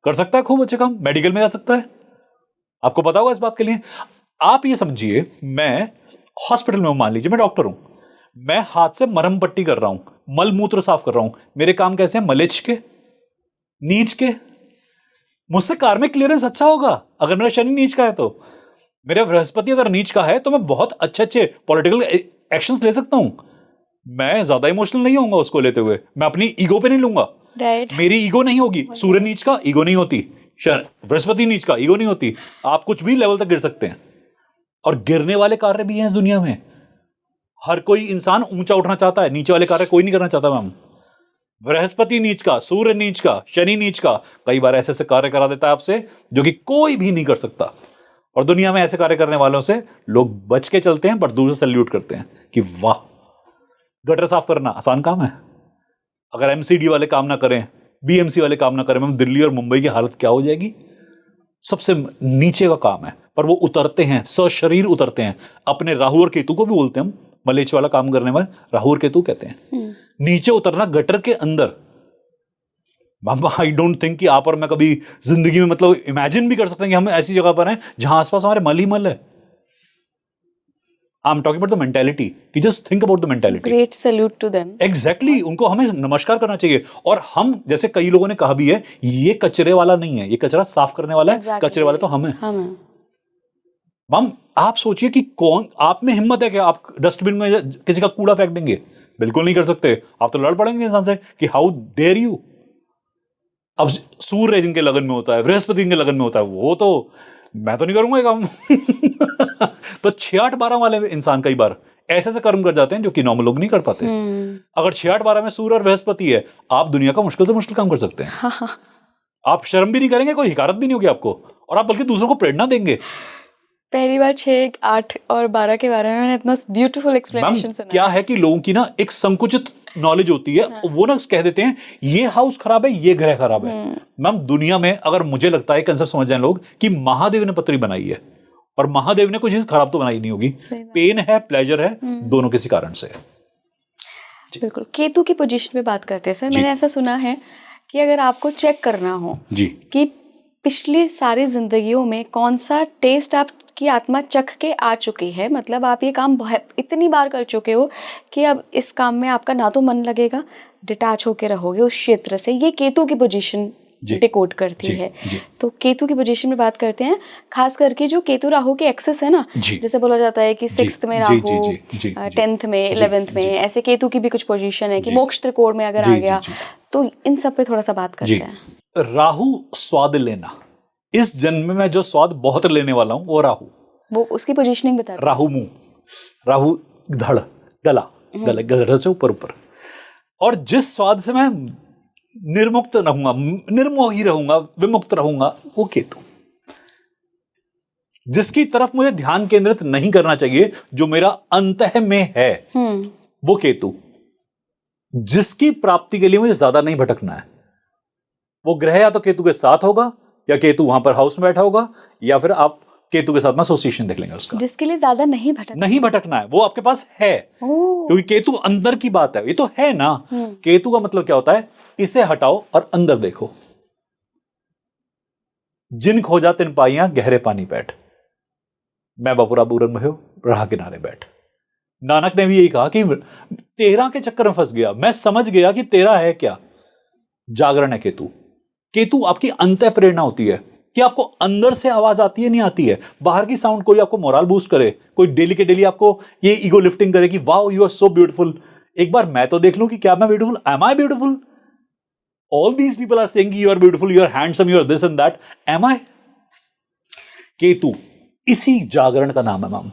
कर सकता है खूब अच्छे काम, मेडिकल में जा सकता है। आपको पता होगा इस बात के लिए। आप ये समझिए, मैं हॉस्पिटल में हूं, मान लीजिए मैं डॉक्टर हूं, मैं हाथ से मरहम पट्टी कर रहा हूं, मल मूत्र साफ कर रहा हूं। मेरे काम कैसे हैं? मलेच्छ के, नीच के। मुझसे कार्मिक क्लियरेंस अच्छा होगा अगर मेरा शनि नीच का है। तो मेरा बृहस्पति अगर नीच का है तो मैं बहुत अच्छे पॉलिटिकल एक्शंस ले सकता हूं। मैं ज्यादा इमोशनल नहीं होऊंगा उसको लेते हुए, मैं अपनी ईगो पे नहीं लूंगा। मेरी ईगो नहीं होगी। सूर्य नीच का ईगो नहीं होती, बृहस्पति नीच का ईगो नहीं होती। आप कुछ भी लेवल तक गिर सकते हैं, और गिरने वाले कार्य भी हैं इस दुनिया में। हर कोई इंसान ऊंचा उठना चाहता है, नीचे वाले कार्य कोई नहीं करना चाहता। मैम, बृहस्पति नीच का, सूर्य नीच का, शनि नीच का कई बार ऐसे ऐसे कार्य करा देता है आपसे जो कि कोई भी नहीं कर सकता। और दुनिया में ऐसे कार्य करने वालों से लोग बच के चलते हैं, पर दूर से सैल्यूट करते हैं कि वाह। गटर साफ करना आसान काम है। अगर एमसीडी वाले काम ना करें, बीएमसी वाले काम ना करें, मैम दिल्ली और मुंबई की हालत क्या हो जाएगी। सबसे नीचे का काम है, पर वो उतरते हैं, सशरीर उतरते हैं। अपने राहु और केतु को भी बोलते हैं हम, मलेच्छ वाला काम करने वाले राहु और केतु कहते हैं। नीचे उतरना गटर के अंदर। आई डोंट थिंक कि आप और मैं कभी जिंदगी में मतलब इमेजिन भी कर सकते हैं कि हम ऐसी जगह पर हैं जहां आसपास हमारे मल ही मल है। I am talking about the mentality, कि just think about the mentality. Great salute to them. Exactly, उनको हमें नमस्कार करना चाहिए। और हम, जैसे कई लोगों ने कहा भी है, ये कचरे वाला नहीं है, ये कचरा साफ करने वाला है। कचरे वाले तो हम हैं। मैम आप सोचिए कि कौन आप में हिम्मत है कि आप डस्टबिन में किसी का कूड़ा फेंक देंगे? बिल्कुल नहीं कर सकते। आप तो लड़ पड़ेंगे इंसान से कि हाउ डेयर यू। अब सूर्य जिनके लगन में होता है, बृहस्पति जिनके लगन में होता है, वो तो मैं तो नहीं करूंगा ये काम। तो 6-8-12 वाले इंसान कई बार ऐसे ऐसे कर्म कर जाते हैं जो कि नॉर्मल लोग नहीं कर पाते। अगर 6-8-12 में सूर्य और बृहस्पति है, आप दुनिया का मुश्किल से मुश्किल काम कर सकते हैं। आप शर्म भी नहीं करेंगे, कोई हिकारत भी नहीं होगी आपको, और आप बल्कि दूसरों को प्रेरणा देंगे। पहली बार 6, 8 और 12 के बारे में मैंने इतना ब्यूटीफुल एक्सप्लेनेशन सुना। क्या है कि लोगों की ना एक संकुचित नॉलेज होती है। वो ना कह देते हैं ये हाउस खराब है, ये ग्रह खराब है। मैम दुनिया में अगर मुझे लगता है कंसेप्ट समझ जाए लोग कि महादेव ने पत्री बनाई है, और महादेव ने कोई चीज खराब तो बनाई नहीं होगी। पेन है, प्लेजर है, दोनों किसी कारण से है। बिल्कुल। केतु की पोजीशन पे बात करते हैं सर। मैंने ऐसा सुना है कि अगर आपको चेक करना हो जी कि पिछली सारी जिंदगियों में कौन सा टेस्ट आपकी आत्मा चख के आ चुकी है, मतलब आप ये काम इतनी बार कर चुके हो कि अब इस काम में आपका ना तो मन लगेगा, डिटैच होके रहोगे उस क्षेत्र से, ये केतु की पोजीशन डिकोड करती है। तो केतु की पोजीशन में बात करते हैं, खास करके जो केतु राहु के एक्सेस है ना, जैसे बोला जाता है कि 6th में राहु, 10th में, 11th में, ऐसे केतु की भी कुछ पोजीशन है कि मोक्ष त्रिकोण में अगर आ गया, तो इन सब पे थोड़ा सा बात करते हैं। राहु स्वाद लेना, इस जन्म में जो स्वाद बहुत लेने वाला हूं वो राहु, वो उसकी पोजीशनिंग बता। राहु मुंह, राहु धड़, गला, गले से ऊपर ऊपर, और जिस स्वाद से मैं निर्मुक्त रहूंगा, निर्मोही रहूंगा, विमुक्त रहूंगा, वो केतु। जिसकी तरफ मुझे ध्यान केंद्रित नहीं करना चाहिए, जो मेरा अंतः में है, वो केतु। जिसकी प्राप्ति के लिए मुझे ज्यादा नहीं भटकना है, वो ग्रह या तो केतु के साथ होगा, या केतु वहां पर हाउस में बैठा होगा, या फिर आप केतु के साथ में एसोसिएशन देख लेंगे उसका। जिसके लिए ज्यादा नहीं भटकना है, वो आपके पास है। क्योंकि केतु अंदर की बात है, ये तो है ना। केतु का मतलब क्या होता है, इसे हटाओ और अंदर देखो। जिन खोजा तिन पाइयां गहरे पानी बैठ, मैं बपुरा बूरन में हो राह किनारे बैठ। नानक ने भी यही कहा कि तेरा के चक्कर में फंस गया, मैं समझ गया कि तेरा है क्या। जागरण है केतु। केतु आपकी अंतः प्रेरणा होती है कि आपको अंदर से आवाज आती है, नहीं आती है। बाहर की साउंड कोई आपको मोरल बूस्ट करे, कोई डेली के डेली आपको ये ईगो लिफ्टिंग करे कि wow you are so beautiful. एक बार मैं तो देख लूं कि क्या मैं beautiful, am I beautiful? All these people are saying you are beautiful, you are handsome, you are this and that, am I? Ketu इसी जागरण का नाम है मैम,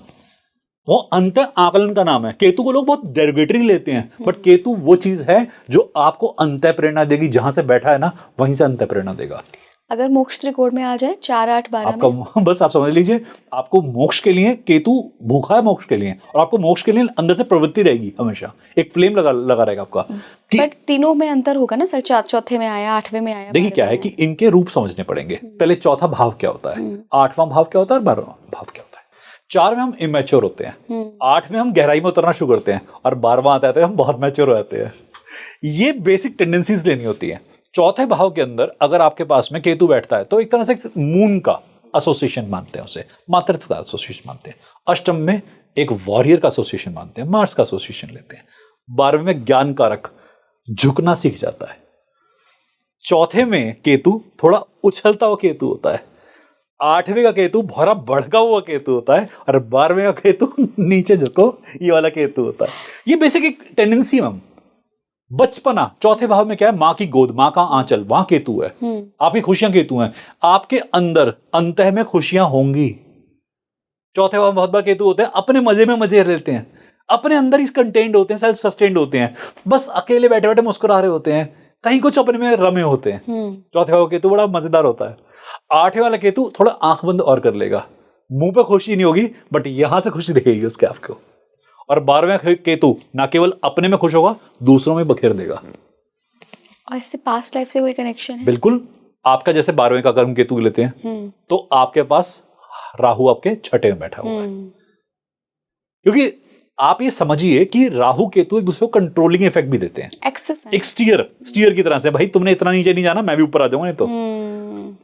वो अंत आकलन का नाम है। केतु को लोग बहुत डेरिवेटरी लेते हैं, बट केतु वो चीज है जो आपको अंत प्रेरणा देगी। जहां से बैठा है ना, वहीं से अंत प्रेरणा देगा। अगर मोक्ष त्रिकोण में आ जाए 4, 8, 12 आपका में, बस आप समझ लीजिए, आपको मोक्ष के लिए केतु भूखा है, मोक्ष के लिए, और आपको मोक्ष के लिए अंदर से प्रवृत्ति रहेगी, हमेशा एक फ्लेम लगा रहेगा आपका। बट तीनों में अंतर होगा ना सर, चौथे में आया, 8वें में आया। देखिए क्या है कि इनके रूप समझने पड़ेंगे। पहले चौथा भाव क्या होता है, 8वां भाव क्या होता है, 12वां भाव क्या होता है। 4 में हम इमेच्योर होते हैं, 8 में हम गहराई में उतरना शुरू करते हैं, और 12वां आता है हम बहुत मैच्योर हो जाते हैं। ये बेसिक टेंडेंसीज लेनी होती है। चौथे भाव के अंदर अगर आपके पास में केतु बैठता है तो एक तरह से मून का एसोसिएशन मानते हैं उसे, मातृत्व का एसोसिएशन मानते हैं। अष्टम में एक वॉरियर का एसोसिएशन मानते हैं, मार्स का एसोसिएशन लेते हैं। 12वें में ज्ञान कारक, झुकना सीख जाता है। चौथे में केतु थोड़ा उछलता हुआ केतु होता है। 8वें का केतु भरा भड़का हुआ केतु होता है, और 12वें का केतु नीचे झुको ये वाला केतु होता है। ये बेसिक एक टेंडेंसी है। बचपना चौथे भाव में क्या है, मां की गोद, मां का आंचल, वहां केतु है। आपकी खुशियां केतु हैं, आपके अंदर अंतः में खुशियां होंगी। चौथे भाव में बहुत बार केतु होते हैं, अपने मजे में मजे लेते हैं, अपने अंदर ही कंटेन्ड होते हैं, सेल्फ सस्टेन्ड होते हैं, बस अकेले बैठे बैठे मुस्कुरा रहे होते हैं, कहीं कुछ अपने में रमे होते हैं। चौथे भाव केतु बड़ा मजेदार होता है। 8वें वाला केतु थोड़ा आंख बंद और कर लेगा, मुंह पे खुशी नहीं होगी, बट यहां से खुशी दिखेगी उसके आपको। और 12वें केतु ना केवल अपने में खुश होगा, दूसरों में बखेर देगा। और इससे पास्ट लाइफ से कोई कनेक्शन है? बिल्कुल। आपका जैसे 12वें का अगर हम केतु लेते हैं, तो आपके पास राहु आपके छठे में बैठा हुआ है। क्योंकि आप ये समझिए कि राहु केतु एक दूसरे को कंट्रोलिंग इफेक्ट भी देते हैं। एक स्टीयर की तरह से, भाई तुमने इतना नीचे नहीं जाना, मैं भी ऊपर आ जाऊंगा। नहीं तो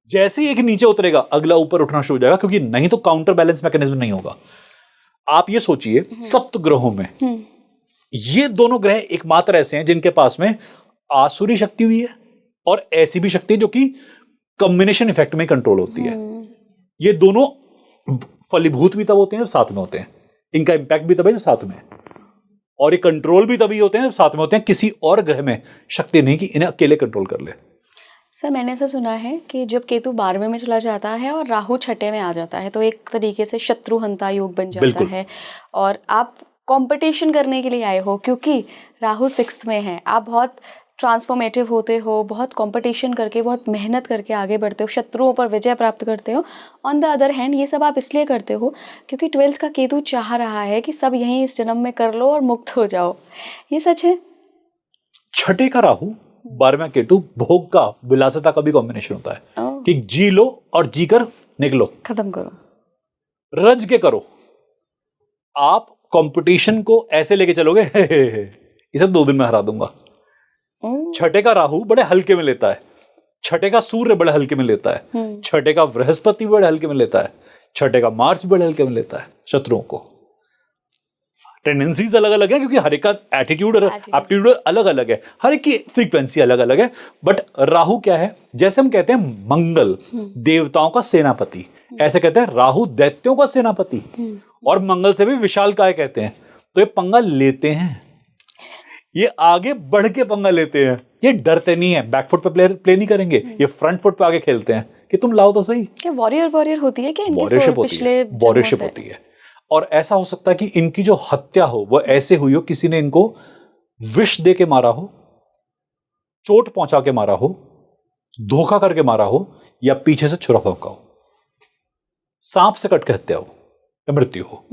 जैसे ही एक नीचे उतरेगा, अगला ऊपर उठना शुरू हो जाएगा, क्योंकि नहीं तो काउंटर बैलेंस मैकेनिज्म नहीं होगा। आप ये सोचिए, सप्त ग्रहों में ये दोनों ग्रह एकमात्र ऐसे हैं जिनके पास में आसुरी शक्ति हुई है, और ऐसी भी शक्ति जो कि कॉम्बिनेशन इफेक्ट में कंट्रोल होती है। ये दोनों फलीभूत भी तब होते हैं जब साथ में होते हैं, इनका इंपैक्ट भी तब है जब साथ में, और ये कंट्रोल भी तभी होते हैं जब साथ में होते हैं। किसी और ग्रह में शक्ति नहीं कि इन्हें अकेले कंट्रोल कर ले। सर मैंने ऐसा सुना है कि जब केतु 12वें में चला जाता है और राहु छठे में आ जाता है, तो एक तरीके से शत्रुहंता योग बन जाता है, और आप कंपटीशन करने के लिए आए हो, क्योंकि राहु 6th में है। आप बहुत ट्रांसफॉर्मेटिव होते हो, बहुत कंपटीशन करके, बहुत मेहनत करके आगे बढ़ते हो, शत्रुओं पर विजय प्राप्त करते हो। ऑन द अदर हैंड ये सब आप इसलिए करते हो क्योंकि 12th का केतु चाह रहा है कि सब यहीं इस जन्म में कर लो और मुक्त हो जाओ। ये सच है? छठे का राहु, 12वें केतु, भोग का, विलासिता का भी कॉम्बिनेशन होता है कि जी लो और जीकर निकलो, खत्म करो, रज के करो। आप कंपटीशन को ऐसे लेके चलोगे, इसे 2 दिन में हरा दूंगा। छठे का राहु बड़े हल्के में लेता है, छठे का सूर्य बड़े हल्के में लेता है, छठे का बृहस्पति बड़े हल्के में लेता है, छठे का मार्स बड़े हल्के में लेता है शत्रुओं को। टेंडेंसीज अलग अलग है, क्योंकि हर एक का एटीट्यूड और एप्टीट्यूड अलग अलग है, हर एक की फ्रीक्वेंसी अलग अलग है। बट राहु क्या है, जैसे हम कहते हैं मंगल देवताओं का सेनापति, ऐसे कहते हैं राहु दैत्यों का सेनापति, और मंगल से भी विशालकाय कहते हैं। तो ये पंगा लेते हैं, ये आगे बढ़ के पंगा लेते हैं, ये डरते नहीं है, बैकफुट पे प्ले नहीं करेंगे, ये फ्रंट फुट पे आगे खेलते हैं कि तुम लाओ तो सही। क्या वॉरियर होती है क्या इनकी? वॉरियरशिप होती है। और ऐसा हो सकता है कि इनकी जो हत्या हो वो ऐसे हुई हो, किसी ने इनको विष दे के मारा हो, चोट पहुंचा के मारा हो, धोखा करके मारा हो, या पीछे से छुरा भौंका हो, सांप से कट के हत्या हो या मृत्यु हो।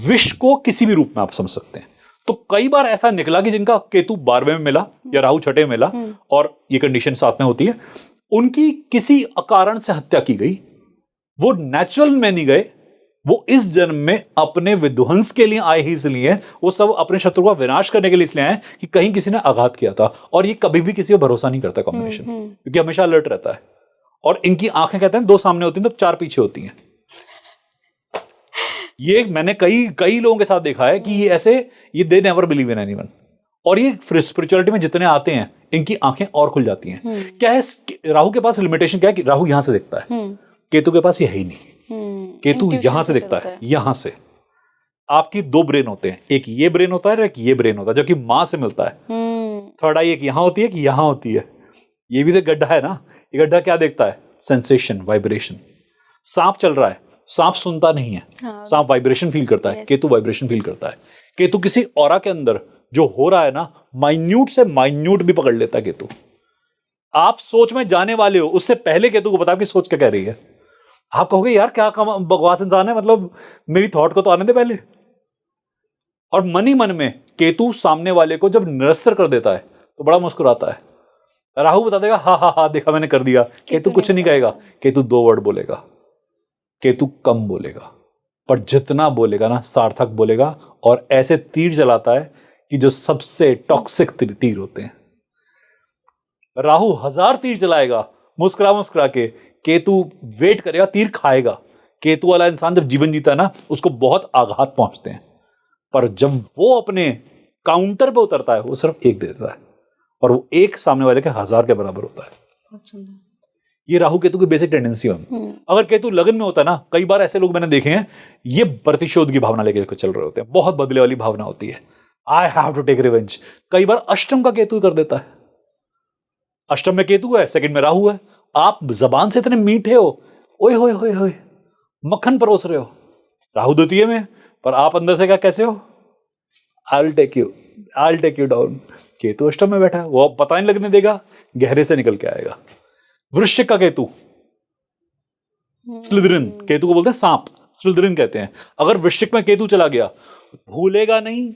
विष को किसी भी रूप में आप समझ सकते हैं। तो कई बार ऐसा निकला कि जिनका केतु 12वें में मिला या राहु छठे में मिला, और ये कंडीशन साथ में होती है, उनकी किसी अकारण से हत्या की गई। वो नेचुरल में नहीं गए, वो इस जन्म में अपने विध्वंस के लिए आए ही इसलिए, वो सब अपने शत्रु का विनाश करने के लिए इसलिए आए कि कहीं किसी ने आघात किया था। और ये कभी भी किसी पर भरोसा नहीं करता कॉम्बिनेशन, क्योंकि हमेशा अलर्ट रहता है। और इनकी आंखें कहते हैं 2 सामने होती हैं तो 4 पीछे होती हैं। ये मैंने कई लोगों के साथ देखा है कि ये they never believe in anyone. और ये स्पिरिचुअलिटी में जितने आते हैं इनकी आंखें और खुल जाती हैं। क्या है राहु के पास लिमिटेशन क्या है कि राहु यहां से दिखता है, केतु के पास ये है ही नहीं। केतु यहां से दिखता है, यहां से। आपकी 2 ब्रेन होते हैं, एक ये ब्रेन होता है और एक ये ब्रेन होता है जो कि मां से मिलता है। थर्ड आई एक यहां होती है कि यहां होती है। ये भी तो गड्ढा है ना। ये गड्ढा क्या देखता है? Sensation, vibration. सांप चल रहा है, सांप सुनता नहीं है, सांप वाइब्रेशन फील करता है, केतु वाइब्रेशन फील करता है। केतु किसी ऑरा के अंदर जो हो रहा है ना, माइन्यूट से माइन्यूट भी पकड़ लेता है केतु। आप सोच में जाने वाले हो उससे पहले केतु को पता आपकी सोच क्या कह रही है। आप कहोगे यार क्या बकवास इंसान है, मतलब मेरी थॉट को तो आने दे पहले। और मन ही मन में केतु सामने वाले को जब निरस्तर कर देता है तो बड़ा मुस्कुराता है। राहु बता देगा हा हा हा देखा मैंने कर दिया। केतु कुछ नहीं कहेगा, केतु 2 वर्ड बोलेगा। केतु कम बोलेगा, पर जितना बोलेगा ना सार्थक बोलेगा। और ऐसे तीर चलाता है कि जो सबसे टॉक्सिक तीर होते हैं। राहु 1000 तीर चलाएगा मुस्कुरा मुस्कुरा के, केतु वेट करेगा, तीर खाएगा। केतु वाला इंसान जब जीवन जीता है ना उसको बहुत आघात पहुंचते हैं, पर जब वो अपने काउंटर पे उतरता है वो सिर्फ 1 दे देता है और वो 1 सामने वाले के 1000 के बराबर होता है। ये राहु केतु की बेसिक टेंडेंसी है। अगर केतु लगन में होता है ना, कई बार ऐसे लोग मैंने देखे हैं, ये प्रतिशोध की भावना लेके चल रहे होते हैं, बहुत बदले वाली भावना होती है। I have to take revenge. कई बार अष्टम का केतु कर देता है। अष्टम में केतु है, सेकंड में राहु है। आप जबान से इतने मीठे हो, ओए होए होए होए, मक्खन परोस रहे हो, राहु द्वितीय में, पर आप अंदर से क्या कैसे हो? I will take you down. Ketu अष्टम में बैठा है, वो पता नहीं लगने देगा, गहरे से निकल के आएगा। वृश्चिक का केतु स्लिदरिन, केतु को बोलते हैं सांप, स्लिदरिन कहते हैं। अगर वृश्चिक में केतु चला गया भूलेगा नहीं,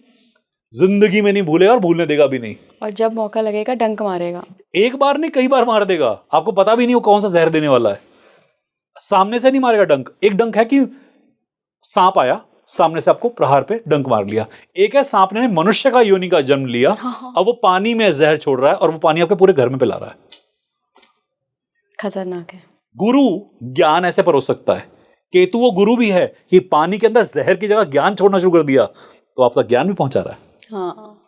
जिंदगी में नहीं भूलेगा और भूलने देगा भी नहीं। और जब मौका लगेगा डंक मारेगा। एक बार नहीं कई बार मार देगा, आपको पता भी नहीं वो कौन सा जहर देने वाला है। सामने से नहीं मारेगा डंक। एक डंक है कि सांप आया सामने से आपको प्रहार पे डंक मार लिया। एक है सांप ने मनुष्य का योनि का जन्म लिया, अब वो पानी में जहर छोड़ रहा है और वो पानी आपके पूरे घर में पिला रहा है। खतरनाक है। गुरु ज्ञान ऐसे परोस सकता है। केतु वो गुरु भी है कि पानी के अंदर जहर की जगह ज्ञान छोड़ना शुरू कर दिया तो आपका ज्ञान भी पहुंचा रहा है। हाँ।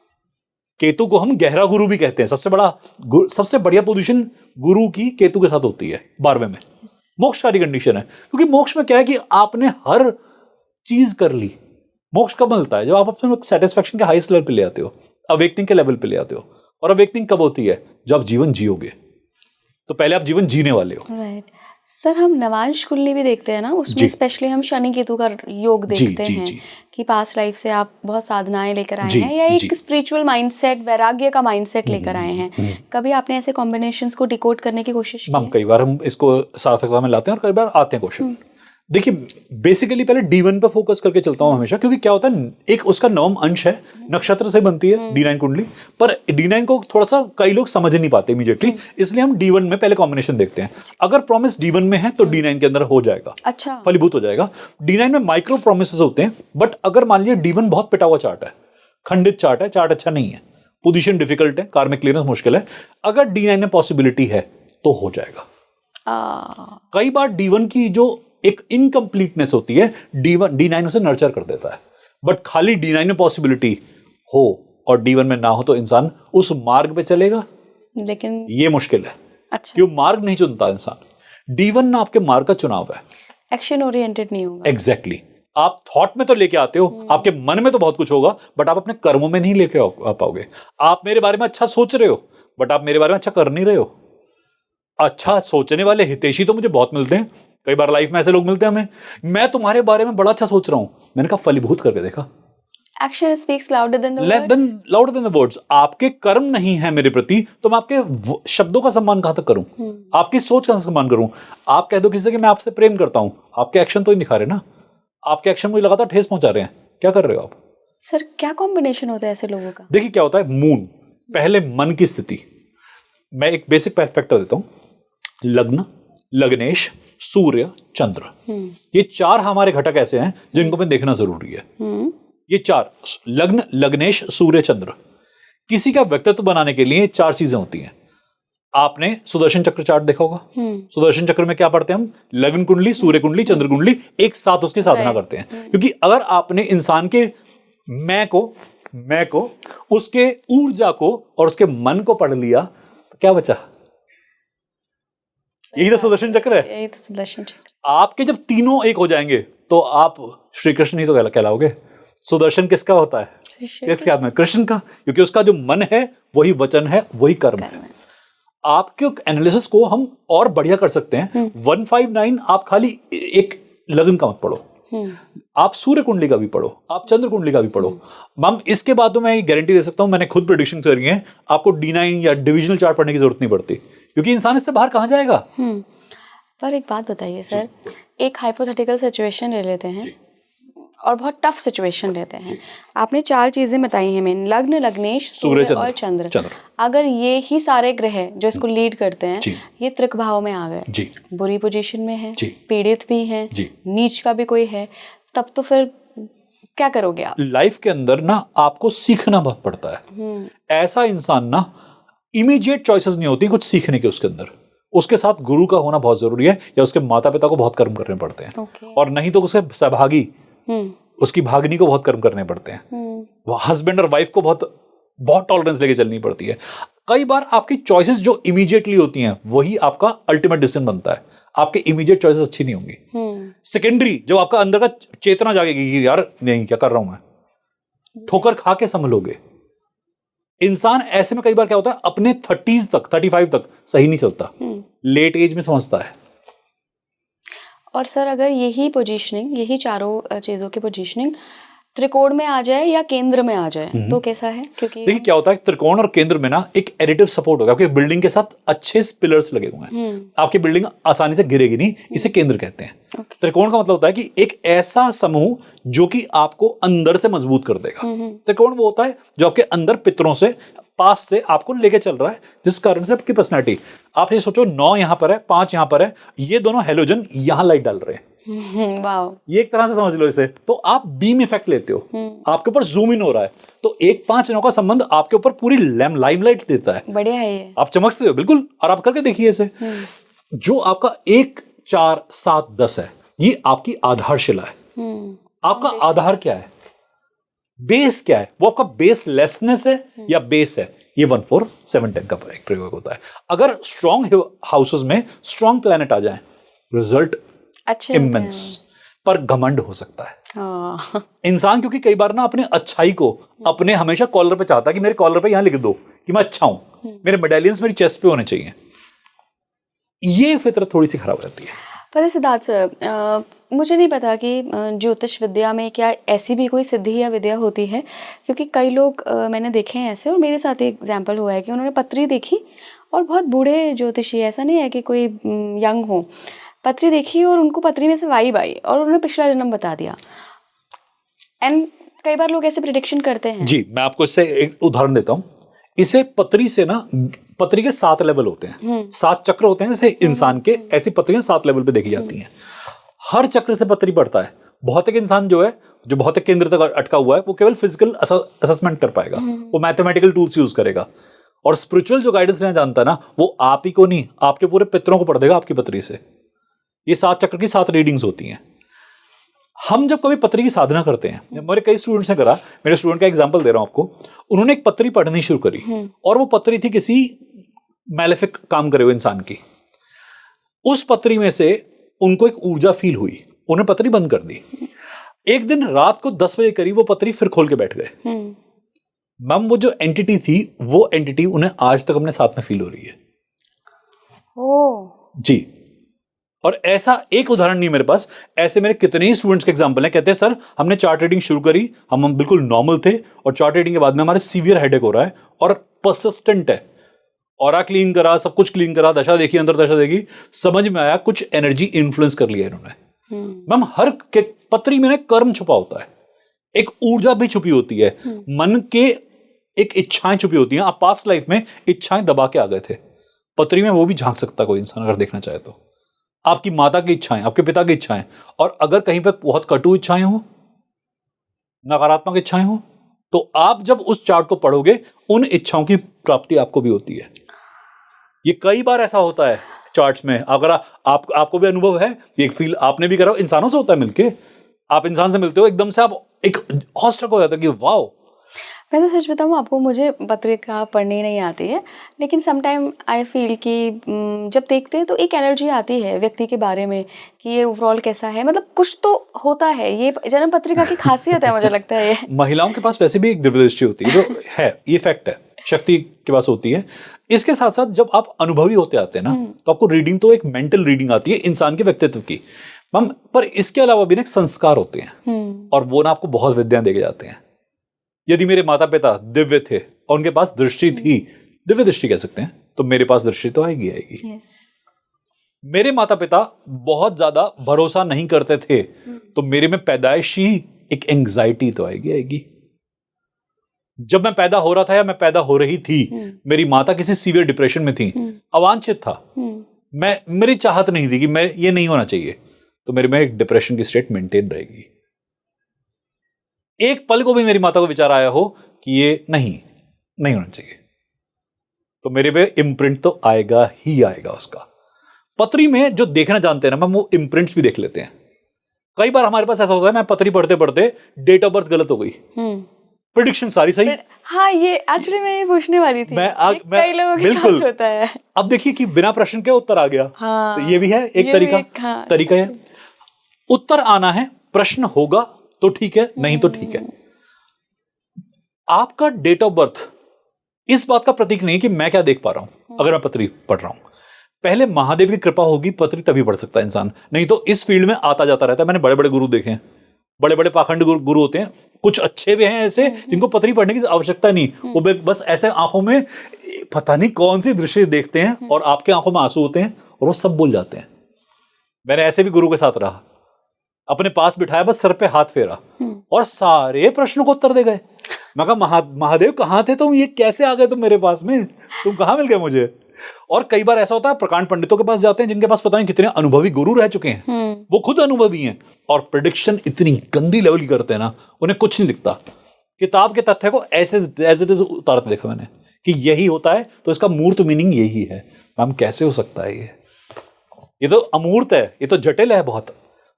केतु को हम गहरा गुरु भी कहते हैं। सबसे बढ़िया पोजीशन गुरु की केतु के साथ होती है 12वें में। मोक्षकारी कंडीशन है, क्योंकि मोक्ष में क्या है कि आपने हर चीज कर ली। मोक्ष कब मिलता है? जब आप अपने सेटिस्फैक्शन के हाईएस्ट लेवल पे ले आते हो, अवेकनिंग के लेवल पे ले आते हो। और अवेकनिंग कब होती है? जब आप जीवन जियोगे, तो पहले आप जीवन जीने वाले हो। राइट सर, हम नवांश कुंडली भी देखते हैं ना, उसमें स्पेशली हम शनि केतु का योग देखते हैं कि पास्ट लाइफ से आप बहुत साधनाएं लेकर आए हैं या एक स्पिरिचुअल माइंडसेट, वैराग्य का माइंडसेट लेकर आए हैं। कभी आपने ऐसे कॉम्बिनेशंस को डिकोड करने की कोशिश की? कई बार हम इसको सार्थकता में लाते हैं और कई बार आते हैं क्वेश्चन। देखिए बेसिकली पहले D1 पे फोकस करके चलता हूं हमेशा, क्योंकि क्या होता है एक उसका नवम अंश है, नक्षत्र से बनती है D9 कुंडली। पर D9 को थोड़ा सा कई लोग समझ नहीं पाते इमीडिएटली, इसलिए हम D1 में पहले कॉम्बिनेशन देखते हैं। अगर प्रॉमिस D1 में है तो D9 के अंदर हो जाएगा, अच्छा फलीभूत हो जाएगा। D9 में माइक्रो प्रोमिसेस होते हैं, बट अगर मान लीजिए D1 बहुत पिटा हुआ चार्ट है, खंडित चार्ट है, चार्ट अच्छा नहीं है, पोजीशन डिफिकल्ट है, कार्मिक क्लियरेंस मुश्किल है, अगर D9 में पॉसिबिलिटी है तो हो जाएगा। कई बार D1 की जो एक इनकम्प्लीटनेस होती है, D9 उसे नर्चर कर देता है। बट खाली D9 में पॉसिबिलिटी हो और D1 में ना हो तो इंसान उस मार्ग पे चलेगा, लेकिन ये मुश्किल है। अच्छा, क्यों? मार्ग नहीं चुनता इंसान। D1 ना आपके मार्ग का चुनाव है, एक्शन ओरिएंटेड नहीं होगा। एग्जैक्टली आप थॉट में तो लेके आते हो, आपके मन में तो बहुत कुछ होगा, बट आप अपने कर्मों में नहीं लेके आ पाओगे। आप मेरे बारे में अच्छा सोच रहे हो, बट आप मेरे बारे में अच्छा कर नहीं रहे हो। अच्छा सोचने वाले हितैषी तो मुझे बहुत मिलते हैं, कई बार लाइफ में ऐसे लोग मिलते हैं हमें, मैं तुम्हारे बारे में बड़ा अच्छा सोच रहा हूं, मैंने कहा फलीभूत करके देखा। Action speaks louder than the words. आपके कर्म नहीं है मेरे प्रति तो मैं आपके शब्दों का सम्मान कहां तक करूं, आपकी सोच का सम्मान करूं। आप कह दो किसी से कि मैं आपसे प्रेम करता हूं, आपके एक्शन तो ही दिखा रहे ना, आपके एक्शन मुझे लगातार ठेस पहुंचा रहे हैं। क्या कर रहे हो आप? सर क्या कॉम्बिनेशन होता है ऐसे लोगों का? देखिए क्या होता है, मून पहले मन की स्थिति। मैं एक बेसिक फैक्टर देता हूं, लग्न, लग्नेश, सूर्य, चंद्र, ये 4 हमारे घटक ऐसे हैं जिनको हमें देखना जरूरी है। ये 4 लग्न, लग्नेश, सूर्य, चंद्र, किसी का व्यक्तित्व बनाने के लिए 4 चीजें होती हैं। आपने सुदर्शन चक्र चार्ट देखा होगा। सुदर्शन चक्र में क्या पढ़ते हैं हम? लग्न कुंडली, सूर्य कुंडली, चंद्र कुंडली एक साथ उसकी साधना करते हैं। क्योंकि अगर आपने इंसान के मैं को उसके ऊर्जा को और उसके मन को पढ़ लिया तो क्या बचा? यही तो सुदर्शन चक्र है। यही तो सुदर्शन चक्र। आपके जब तीनों एक हो जाएंगे तो आप श्री कृष्ण ही तो कहलाओगे। सुदर्शन किसका होता है? किसके हाथ में? कृष्ण का। क्योंकि उसका जो मन है वही वचन है, वही कर्म है। आपके एनालिसिस को हम और बढ़िया कर सकते हैं। 159 आप खाली एक लग्न का मत पढ़ो, आप सूर्य कुंडली का भी पढ़ो, आप चंद्र कुंडली का भी पढ़ो। मैम इसके बाद तो मैं गारंटी दे सकता हूं, मैंने खुद प्रेडिक्शन करी है, आपको D9 या डिविजनल चार्ट पढ़ने की जरूरत नहीं पड़ती, क्योंकि इंसान इससे बाहर कहां जाएगा। पर एक बात बताइए सर, एक हाइपोथेटिकल सिचुएशन ले लेते हैं और बहुत टफ सिचुएशन लेते हैं। आपने 4 चीजें बताई हैं मेन, लग्न, लग्नेश, सूर्य और चंद्र। अगर ये ही सारे ग्रह जो इसको लीड करते हैं ये त्रिक भाव में आ गए, बुरी पोजीशन में है, पीड़ित भी है, नीच का भी कोई है, तब तो फिर क्या करोगे आप? लाइफ के अंदर ना आपको सीखना बहुत पड़ता है। ऐसा इंसान ना इमीडिएट चॉइसेस नहीं होती कुछ सीखने के, उसके अंदर उसके साथ गुरु का होना बहुत जरूरी है, या उसके माता पिता को बहुत कर्म करने पड़ते हैं। और नहीं तो उसके सहभागी, उसकी भागनी को बहुत कर्म करने पड़ते हैं। हस्बैंड और वाइफ को बहुत टॉलरेंस लेके चलनी पड़ती है। कई बार आपकी चॉइसेस जो इमीडिएटली होती हैं वही आपका अल्टीमेट डिसीजन बनता है। आपके इमीडिएट चॉइसेस अच्छी नहीं होंगी। सेकेंडरी जब आपका अंदर का चेतना जागेगी कि यार नहीं क्या कर रहा हूं मैं, ठोकर खा के संभलोगे। इंसान ऐसे में कई बार क्या होता है, अपने 30s तक 35 तक सही नहीं चलता, लेट एज में समझता है। और सर अगर यही पोजीशनिंग, यही चारों चीजों की पोजीशनिंग त्रिकोण में आ जाए या केंद्र में आ जाए तो कैसा है? क्योंकि देखिए क्या होता है, त्रिकोण और केंद्र में ना एक एडिटिव सपोर्ट होगा। आपकी बिल्डिंग के साथ अच्छे पिलर्स लगे हुए हैं, आपकी बिल्डिंग आसानी से गिरेगी नहीं, इसे केंद्र कहते हैं। त्रिकोण का मतलब होता है कि एक ऐसा समूह जो कि आपको अंदर से मजबूत कर देगा। त्रिकोण वो होता है जो आपके अंदर पितरों से, पास से आपको लेके चल रहा है, जिस कारण से आपकी पर्सनैलिटी, आप ये सोचो 9 यहां पर है, 5 यहां पर है, ये दोनों हेलोजन यहां लाइट डाल रहे हैं। ये एक तरह से समझ लो इसे, तो आप बीम इफेक्ट लेते हो, आपके ऊपर जूम इन हो रहा है, तो 1-5-9 का संबंध आपके ऊपर पूरी लाइमलाइट देता है। बढ़िया है ये, आप चमकते हो बिल्कुल। और आप करके देखिए इसे, जो आपका 1, 4, 7, 10 है, ये आपकी आधारशिला है। आपका आधार क्या है, बेस क्या है, वो आपका बेसलेसनेस है या बेस है, ये 1, 4, 7, 10 का एक प्रयोग होता है। अगर स्ट्रॉन्ग हाउसेस में स्ट्रॉन्ग प्लैनेट आ जाए, रिजल्ट अच्छे इमेंस, पर घमंड हो सकता है। इंसान क्योंकि कई बार ना अपने अच्छाई को अपने हमेशा कॉलर पे चाहता है कि मेरे कॉलर पे यहां लिख दो कि मैं अच्छा हूं, मेरे मेडालियंस मेरी चेस्ट पे होने चाहिए। ये फितरत थोड़ी सी खराब रहती है। पर सिद्धार्थ सर, मुझे नहीं पता कि ज्योतिष विद्या में क्या ऐसी भी कोई सिद्धि या विद्या होती है, क्योंकि कई लोग मैंने देखे हैं ऐसे, और मेरे साथ एक एग्जाम्पल हुआ है कि उन्होंने पत्री देखी और बहुत बूढ़े ज्योतिषी, ऐसा नहीं है कि कोई यंग हो, पत्री देखी और उनको पत्री में से वाइब आई और उन्होंने पिछला जन्म बता दिया। एंड कई बार लोग ऐसे प्रेडिक्शन करते हैं। जी, मैं आपको इससे एक उदाहरण देता हूं। इसे पत्री से ना, पत्री के 7 लेवल होते हैं, 7 चक्र होते हैं जैसे इंसान के, ऐसी पत्रियां 7 लेवल पे देखी जाती हैं। हर चक्र से पत्री पड़ता है। भौतिक इंसान जो है, जो भौतिक केंद्र तक अटका हुआ है, वो केवल फिजिकल असेसमेंट कर पाएगा, वो मैथमेटिकल टूल्स यूज करेगा। और स्पिरिचुअल जो गाइडेंस लेना जानता है ना, वो आप ही को नहीं, आपके पूरे पितरों को पढ़ देगा आपकी पत्री से। ये 7 चक्र की 7 रीडिंग्स होती हैं। हम जब कभी पत्री की साधना करते हैं, मेरे कई स्टूडेंट्स ने करा, मेरे स्टूडेंट का एग्जांपल दे रहा हूं आपको, उन्होंने एक पत्री पढ़नी शुरू करी और वो पत्री थी किसी मैलेफिक काम करे हुए इंसान की। उस पत्री में से उनको एक ऊर्जा फील हुई, उन्हें पत्री बंद कर दी। एक दिन रात को 10 बजे करीब वो पत्री फिर खोल के बैठ गए। मैम वो जो एंटिटी थी, वो एंटिटी उन्हें आज तक अपने साथ में फील हो रही है। जी, और ऐसा एक उदाहरण नहीं मेरे पास, ऐसे मेरे कितने ही स्टूडेंट्स के एग्जांपल हैं। कहते हैं सर हमने चार्ट रीडिंग शुरू करी, हम बिल्कुल नॉर्मल थे, और चार्ट रीडिंग के बाद में हमारे सीवियर हेडेक हो रहा है और परसिस्टेंट है। ऑरा क्लीन करा, सब कुछ क्लीन करा, दशा देखी, अंतर दशा देखी, समझ में आया कुछ एनर्जी इन्फ्लुएंस कर लिया इन्होंने। मैम हर पत्री में कर्म छुपा होता है, एक ऊर्जा भी छुपी होती है, मन के एक इच्छाएं छुपी होती हैं। आप पास्ट लाइफ में इच्छाएं दबा के आ गए थे, पत्री में वो भी झांक सकता कोई इंसान अगर देखना चाहे तो। आपकी माता की इच्छाएं, आपके पिता की इच्छाएं, और अगर कहीं पर बहुत कटु इच्छाएं हो, नकारात्मक इच्छाएं हो, तो आप जब उस चार्ट को पढ़ोगे, उन इच्छाओं की प्राप्ति आपको भी होती है। ये कई बार ऐसा होता है चार्ट्स में। अगर आपको भी अनुभव है, ये फील आपने भी करा, इंसानों से होता है मिलके। आप इंसान से मिलते हो, एकदम से आप एक हॉस्टक हो जाता है कि वाओ। मैं तो सच बताऊँ आपको, मुझे पत्रिका पढ़नी नहीं आती है, लेकिन समटाइम आई फील कि जब देखते हैं तो एक एनर्जी आती है व्यक्ति के बारे में कि ये ओवरऑल कैसा है, मतलब कुछ तो होता है। ये जन्म पत्रिका की खासियत है मुझे लगता है ये। महिलाओं के पास वैसे भी एक दिव्य दृष्टि होती है, जो है, ये फैक्ट है, शक्ति के पास होती है। इसके साथ साथ जब आप अनुभवी होते आते हैं ना, तो आपको रीडिंग तो एक मेंटल रीडिंग आती है इंसान के व्यक्तित्व की, मैम, पर इसके अलावा भी ना संस्कार होते हैं, और वो ना आपको बहुत विद्या देके जाते हैं। यदि मेरे माता पिता दिव्य थे और उनके पास दृष्टि थी, दिव्य दृष्टि कह सकते हैं, तो मेरे पास दृष्टि तो आएगी। yes. मेरे माता पिता बहुत ज्यादा भरोसा नहीं करते थे, तो मेरे में पैदाइशी एक एंग्जाइटी तो आएगी। जब मैं पैदा हो रहा था या मैं पैदा हो रही थी, मेरी माता किसी सीवियर डिप्रेशन में थी, अवांछित था, मेरी चाहत नहीं थी कि मैं ये नहीं होना चाहिए, तो मेरे में एक डिप्रेशन की स्टेट मेंटेन रहेगी। एक पल को भी मेरी माता को विचार आया हो कि ये नहीं होना चाहिए, तो मेरे पे इम्प्रिंट तो आएगा ही आएगा उसका। पत्री में जो देखना जानते हैं ना, हम वो इम्प्रिंट्स भी देख लेते हैं। कई बार हमारे पास ऐसा होता है, मैं पत्री पढ़ते पढ़ते डेट ऑफ बर्थ गलत हो गई, प्रेडिक्शन सारी सही। हाँ, ये एक्चुअली मैं ये पूछने वाली थी, कई लोगों के साथ होता है। अब देखिए कि बिना प्रश्न के उत्तर आ गया। हाँ, तो ये भी है एक तरीका। तरीका है, उत्तर आना है, प्रश्न होगा तो ठीक है, नहीं तो ठीक है। आपका डेट ऑफ बर्थ इस बात का प्रतीक नहीं कि मैं क्या देख पा रहा हूं अगर मैं पत्री पढ़ रहा हूं। पहले महादेव की कृपा होगी, पत्री तभी पढ़ सकता है इंसान, नहीं तो इस फील्ड में आता जाता रहता है। मैंने बड़े बड़े गुरु देखे हैं, बड़े बड़े पाखंड गुरु होते हैं, कुछ अच्छे भी हैं ऐसे जिनको पत्री पढ़ने की आवश्यकता नहीं, वो बस ऐसे आंखों में पता नहीं कौन सी दृश्य देखते हैं और आपके आंखों में आंसू होते हैं और वो सब भूल जाते हैं। मैंने ऐसे भी गुरु के साथ रहा, अपने पास बिठाया, बस सर पे हाथ फेरा और सारे प्रश्नों को उत्तर दे गए। मैं कहा महादेव कहाँ थे तुम, ये कैसे आ गए तुम मेरे पास में, तुम कहाँ मिल गए मुझे। और कई बार ऐसा होता है, प्रकांड पंडितों के पास जाते हैं जिनके पास पता नहीं कितने अनुभवी गुरु रह चुके हैं, वो खुद अनुभवी हैं और प्रेडिक्शन इतनी गंदी लेवल की करते हैं ना, उन्हें कुछ नहीं दिखता। किताब के तथ्य को ऐसे एज इट इज उतारते देखा मैंने कि यही होता है, तो इसका मूर्त मीनिंग यही है। मैम कैसे हो सकता है ये तो अमूर्त है, ये तो जटिल है बहुत।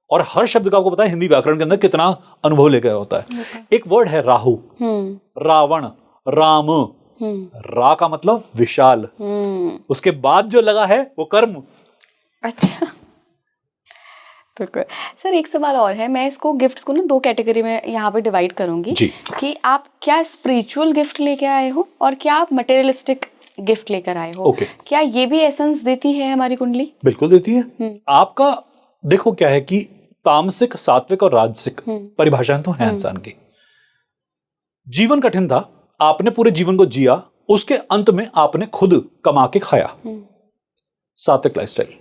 और हर शब्द का आपको पता है हिंदी व्याकरण के अंदर कितना अनुभव लेकर होता है। एक वर्ड है राहु, रावण, राम, रा का मतलब विशाल, उसके बाद जो लगा है वो कर्म। अच्छा, बिल्कुल सर। एक सवाल और है, मैं इसको गिफ्ट्स को ना दो कैटेगरी में यहाँ पे डिवाइड करूंगी कि आप क्या स्पिरिचुअल गिफ्ट लेके आए हो और क्या आप मटेरियलिस्टिक गिफ्ट लेकर आए हो। क्या ये भी एसेंस देती है हमारी कुंडली? बिल्कुल देती है। आपका देखो क्या है कि तामसिक, सात्विक और राजसिक परिभाषाएं तो हैं इंसान की। जीवन कठिन था, आपने पूरे जीवन को जिया, उसके अंत में आपने खुद कमा के खाया, सात्विक लाइफस्टाइल।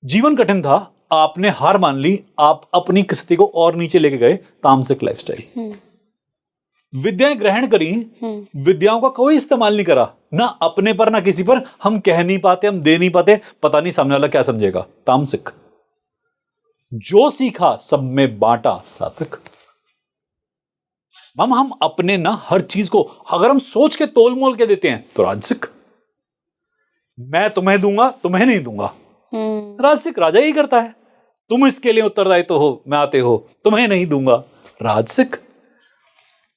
जीवन कठिन था, आपने हार मान ली, आप अपनी स्थिति को और नीचे लेके गए, तामसिक लाइफस्टाइल। विद्याएं ग्रहण करी, विद्याओं का कोई इस्तेमाल नहीं करा, ना अपने पर ना किसी पर, हम कह नहीं पाते, हम दे नहीं पाते, पता नहीं सामने वाला क्या समझेगा, तामसिक। जो सीखा सब में बांटा, सात्विक। हम अपने ना हर चीज को अगर हम सोच के तोल मोल के देते हैं तो राजसिक। मैं तुम्हें दूंगा, तुम्हें नहीं दूंगा, राजसिक। राजा ही करता है, तुम इसके लिए उत्तरदायित्व हो, मैं आते हो, तुम्हें नहीं दूंगा, राजसिक।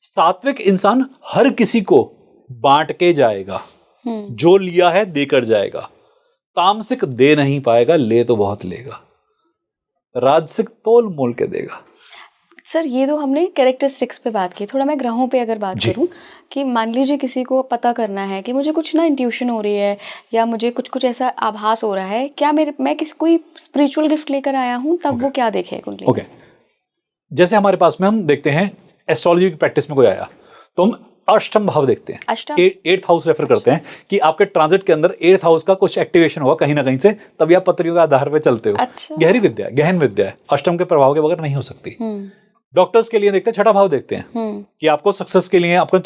सात्विक इंसान हर किसी को बांट के जाएगा, जो लिया है देकर जाएगा। तामसिक दे नहीं पाएगा, ले तो बहुत लेगा, राजसिक तोल मोल के देगा। सर ये तो हमने कैरेक्टरिस्टिक्स पे बात की, थोड़ा मैं ग्रहों पे अगर बात करूं कि मान लीजिए किसी को पता करना है कि मुझे कुछ ना इंट्यूशन हो रही है या मुझे कुछ ऐसा आभास हो रहा है, क्या मैं कोई स्पिरिचुअल गिफ्ट लेकर आया हूं, तब वो क्या देखे कुंडली? जैसे हमारे पास में हम देखते हैं एस्ट्रोलॉजी की प्रैक्टिस में कोई आया तो हम अष्टम भाव देखते हैं, एट्थ हाउस रेफर करते हैं कि आपके ट्रांजिट के अंदर एट्थ हाउस का कुछ एक्टिवेशन हुआ कहीं ना कहीं से, तभी आप पत्रियों के आधार पर चलते हो। अच्छा। गहरी विद्या, गहन विद्या है, अष्टम के प्रभाव के बगैर नहीं हो सकती। डॉक्टर्स के लिए देखते हैं छठा भाव देखते हैं कि आपको सक्सेस के लिए, आपको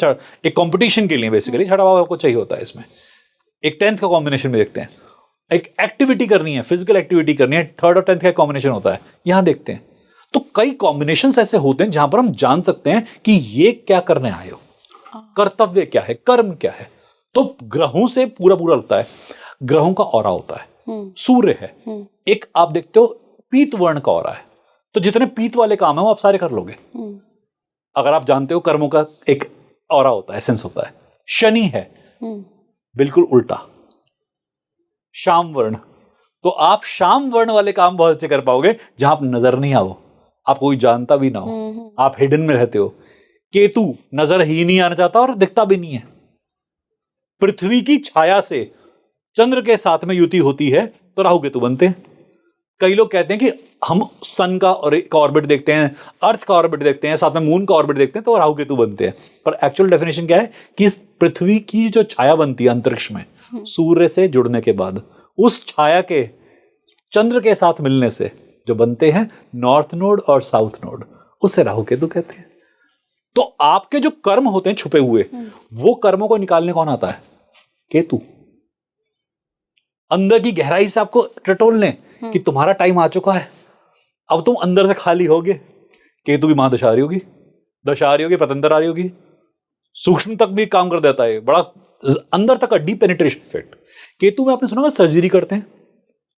एक कंपटीशन के लिए बेसिकली छठा भाव आपको चाहिए होता है। इसमें एक 10th का कॉम्बिनेशन में देखते हैं, एक एक्टिविटी करनी है, फिजिकल एक्टिविटी करनी है, 3rd और 10th का कॉम्बिनेशन होता है, यहां देखते हैं। तो कई कॉम्बिनेशंस ऐसे होते हैं जहां पर हम जान सकते हैं कि ये क्या करने आए हो, कर्तव्य क्या है, कर्म क्या है। तो ग्रहों से पूरा पूरा लगता है। ग्रहों का ऑरा होता है, सूर्य है, एक आप देखते हो पीत वर्ण का ऑरा है, तो जितने पीत वाले काम है वो आप सारे कर लोगे। अगर आप जानते हो कर्मों का एक ऑरा होता है, एसेंस होता है। शनि है बिल्कुल उल्टा, शाम वर्ण, तो आप शाम वर्ण वाले काम बहुत अच्छे कर पाओगे जहां आप नजर नहीं आओ, आप कोई जानता भी ना हो, आप हिडन में रहते हो। केतु नजर ही नहीं आना चाहता और दिखता भी नहीं है। पृथ्वी की छाया से चंद्र के साथ में युति होती है तो राहु केतु बनते हैं। कई लोग कहते हैं कि हम सन का ऑर्बिट देखते हैं, अर्थ का ऑर्बिट देखते हैं, साथ में मून का ऑर्बिट देखते हैं तो राहु केतु बनते हैं। पर एक्चुअल डेफिनेशन क्या है कि इस पृथ्वी की जो छाया बनती है अंतरिक्ष में सूर्य से जुड़ने के बाद, उस छाया के चंद्र के साथ मिलने से जो बनते हैं नॉर्थ नोड और साउथ नोड, उसे राहु केतु कहते हैं। तो आपके जो कर्म होते हैं छुपे हुए, वो कर्मों को निकालने कौन आता है? केतु। अंदर की गहराई से आपको टटोलने कि तुम्हारा टाइम आ चुका है, अब तुम अंदर से खाली होगे। केतु की महादशा आ रही होगी, दशा आ रही होगी, पतंतर आ रही होगी, सूक्ष्म तक भी काम कर देता है, बड़ा अंदर तक का डीप पेनिट्रेशन इफेक्ट। केतु में आपने सुना होगा सर्जरी करते हैं,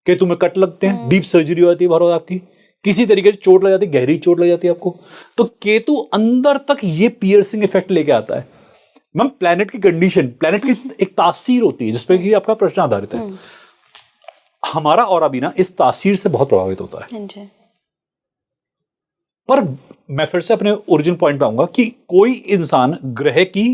केतु में कट लगते हैं, डीप सर्जरी हो जाती है भरो आपकी, किसी तरीके से चोट लग जाती है, गहरी चोट लग जाती है आपको। तो केतु अंदर तक ये पियर्सिंग इफेक्ट लेके आता है। मैम प्लैनेट की कंडीशन, प्लैनेट की एक तासीर होती है जिसपे कि आपका प्रश्न आधारित है। हमारा ऑरा भी ना इस तासीर से बहुत प्रभावित होता है। पर मैं फिर से अपने ओरिजिन पॉइंट पे आऊंगा कि कोई इंसान ग्रह की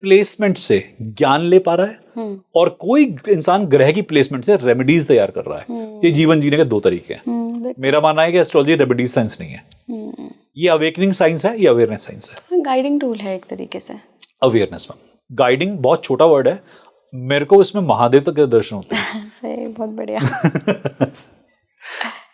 प्लेसमेंट से ज्ञान ले पा रहा है और कोई इंसान ग्रह की प्लेसमेंट से रेमेडीज तैयार कर रहा है। ये जीवन जीने के दो तरीके हैं। मेरा मानना है कि एस्ट्रोलॉजी रेमेडीज साइंस नहीं है, ये अवेकनिंग साइंस है, ये अवेयरनेस साइंस है, गाइडिंग टूल है एक तरीके से। अवेयरनेस में गाइडिंग बहुत छोटा वर्ड है, मेरे को इसमें महादेव तक के दर्शन होते हैं। सही, बहुत बढ़िया।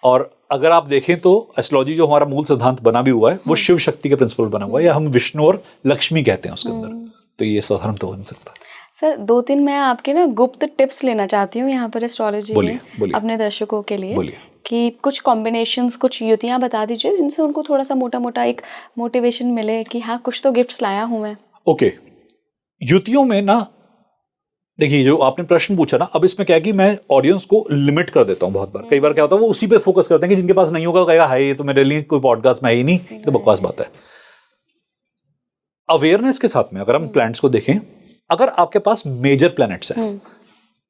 और अगर आप देखें तो एस्ट्रोलॉजी जो हमारा मूल सिद्धांत बना भी हुआ है वो शिव शक्ति के प्रिंसिपल बना हुआ है, या हम विष्णु और लक्ष्मी कहते हैं उसके अंदर। तो ये साधारण तो हो नहीं सकता। सर 2-3 मैं आपके ना गुप्त टिप्स लेना चाहती हूँ यहाँ पर एस्ट्रोलॉजी में अपने दर्शकों के लिए, कि कुछ कॉम्बिनेशंस, कुछ युतियाँ बता दीजिए जिनसे उनको थोड़ा सा मोटा मोटा एक मोटिवेशन मिले कि हाँ कुछ तो गिफ्ट्स लाया हूँ मैं। ओके, युतियों में ना देखिए जो आपने प्रश्न पूछा ना, अब इसमें क्या है कि मैं ऑडियंस को लिमिट कर देता हूँ बहुत बार। कई बार क्या होता है वो उसी पे फोकस करते हैं कि जिनके पास नहीं होगा कहेगा हाय ये तो मेरे लिए कोई पॉडकास्ट में है ही नहीं, तो बकवास बात है। अवेयरनेस के साथ में अगर हम प्लैनेट्स को देखें, अगर आपके पास मेजर प्लैनेट्स हैं,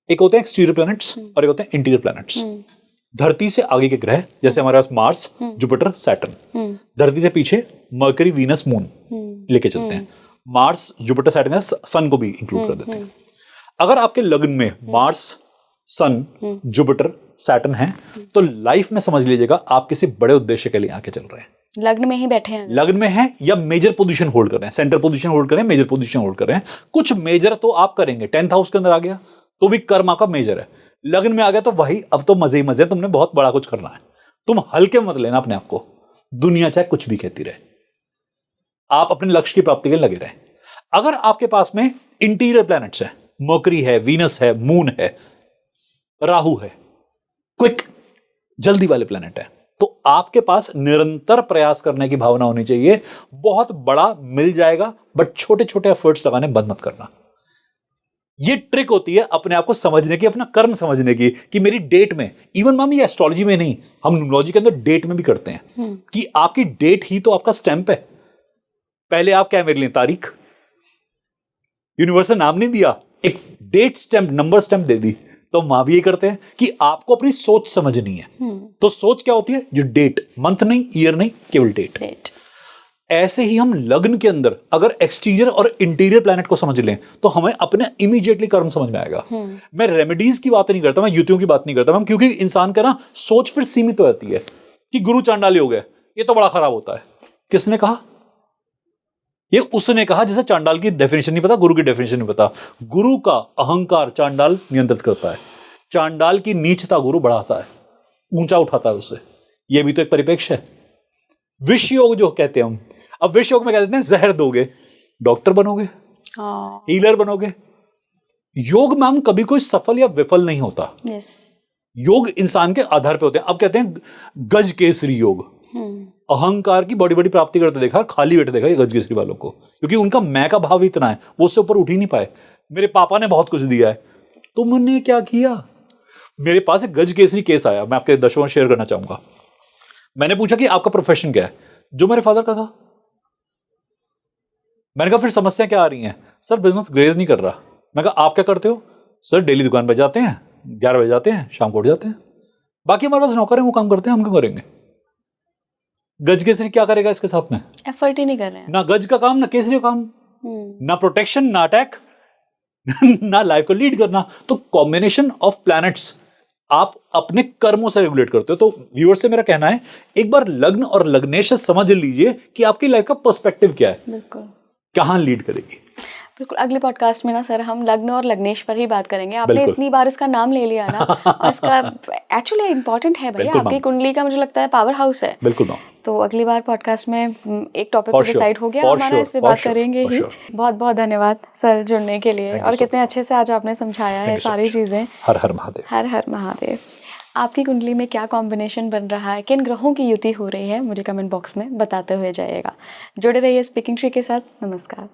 एक होते हैं एक्सटीरियर प्लैनेट्स और एक होते हैं इंटीरियर प्लैनेट्स। धरती से आगे के ग्रह जैसे हमारे पास मार्स, जुपिटर, सैटर्न, धरती से पीछे मरकरी, वीनस, मून लेके चलते हैं। मार्स, जुपिटर, सैटर्न, सन को भी इंक्लूड कर देते हैं। अगर आपके लग्न में मार्स, सन, जुपिटर, सैटर्न है तो लाइफ में समझ लीजिएगा आप किसी बड़े उद्देश्य के लिए आके चल रहे हैं। लग्न में ही बैठे हैं, लग्न में हैं या मेजर पोजीशन होल्ड कर रहे हैं, सेंटर पोजीशन होल्ड कर रहे हैं, मेजर पोजीशन होल्ड कर रहे हैं। कुछ मेजर तो आप करेंगे, 10th हाउस के अंदर आ गया तो भी कर्म आपका मेजर है। लग्न में आ गया तो वही, अब तो मजे ही मजे, तुमने बहुत बड़ा कुछ करना है। तुम हल्के मत लेना अपने आप को, दुनिया चाहे कुछ भी कहती रहे, आप अपने लक्ष्य की प्राप्ति के लिए लगे रहे। अगर आपके पास में इंटीरियर प्लैनेट्स है, मरकरी है, वीनस है, मून है, राहु है, क्विक जल्दी वाले प्लैनेट है, तो आपके पास निरंतर प्रयास करने की भावना होनी चाहिए। बहुत बड़ा मिल जाएगा बट छोटे छोटे एफर्ट्स लगाने बंद मत करना। ये ट्रिक होती है अपने आप को समझने की, अपना कर्म समझने की, कि मेरी डेट में, इवन माम ये एस्ट्रोलॉजी में नहीं, हम न्यूमरोलॉजी के अंदर डेट में भी करते हैं कि आपकी डेट ही तो आपका स्टैंप है। पहले आप क्या मेरे लिए तारीख, यूनिवर्स ने नाम नहीं दिया, एक डेट स्टैंप, नंबर स्टैंप दे दी। तो वहां भी ये करते हैं कि आपको अपनी सोच समझनी है। तो सोच क्या होती है? जो डेट, मंथ नहीं, ईयर नहीं, केवल डेट। ऐसे ही हम लग्न के अंदर अगर एक्सटीरियर और इंटीरियर प्लैनेट को समझ लें तो हमें अपने इमीडिएटली कर्म समझ में आएगा। मैं रेमेडीज की बात नहीं करता, मैं युतियों की बात नहीं करता मैम, क्योंकि इंसान का ना सोच फिर सीमित हो जाती है कि गुरु चांडाली हो गए, ये तो बड़ा खराब होता है। किसने कहा? ये उसने कहा जिसे चांडाल की डेफिनेशन नहीं पता, गुरु की डेफिनेशन नहीं पता। गुरु का अहंकार चांडाल नियंत्रित करता है, चांडाल की नीचता गुरु बढ़ाता है, ऊंचा उठाता है उसे। यह भी तो एक परिप्रेक्ष्य है। विष योग जो कहते हैं हम, अब विष योग में कह देते हैं जहर दोगे डॉक्टर बनोगे, हीलर बनोगे। योग में हम कभी कोई सफल या विफल नहीं होता। योग इंसान के आधार पे होते हैं। अब कहते हैं गज केसरी योग, अहंकार की बड़ी बड़ी प्राप्ति करते देखा, खाली बैठे देखा ये गज केसरी वालों को, क्योंकि उनका मैं का भाव इतना है वो उससे ऊपर उठ ही नहीं पाए। मेरे पापा ने बहुत कुछ दिया है। तुमने क्या किया? मेरे पास एक गज केसरी केस आया, मैं आपके दर्शकों शेयर करना चाहूंगा। मैंने पूछा कि आपका प्रोफेशन क्या है, जो मेरे फादर का था। मैंने कहा फिर समस्या क्या आ रही है? सर बिजनेस ग्रेज नहीं कर रहा। मैं कहा आप क्या करते हो? सर डेली दुकान पे जाते हैं, 11 बजे जाते हैं, शाम को उठ जाते हैं। बाकी हमारे पास नौकर हैं, वो काम करते हैं, हम क्यों करेंगे? गज केसरी क्या करेगा इसके साथ में? एफर्ट ही नहीं कर रहे हैं। ना गज का काम, ना केसरी का काम, ना प्रोटेक्शन, ना अटैक, ना लाइफ को लीड करना। तो कॉम्बिनेशन ऑफ प्लैनेट्स आप अपने कर्मों से रेगुलेट करते हो। तो व्यूअर से मेरा कहना है, एक बार लग्न और लग्नेश समझ लीजिए कि आपकी लाइफ का पर्सपेक्टिव क्या है, बिल्कुल कहां लीड करेगी। बिल्कुल। अगले पॉडकास्ट में ना सर हम लग्न और लग्नेश पर ही बात करेंगे। आपने बिल्कुल। इतनी बार इसका नाम ले लिया ना, और इसका एक्चुअली इंपॉर्टेंट है भैया, बिल्कुल आपकी मैम। कुंडली का मुझे लगता है पावर हाउस है। बिल्कुल मैम। तो अगली बार पॉडकास्ट में एक टॉपिक For डिसाइड sure, हो गया for हमारा, sure, इस पे for बात sure, करेंगे for ही। sure. बहुत बहुत धन्यवाद सर जुड़ने के लिए, Thank you और so कितने अच्छे से आज आपने समझाया है Thank you so सारी much. चीज़ें। हर हर महादेव। हर हर महादेव। आपकी कुंडली में क्या कॉम्बिनेशन बन रहा है, किन ग्रहों की युति हो रही है, मुझे कमेंट बॉक्स में बताते हुए जाइएगा। जुड़े रहिए स्पीकिंग ट्री के साथ। नमस्कार।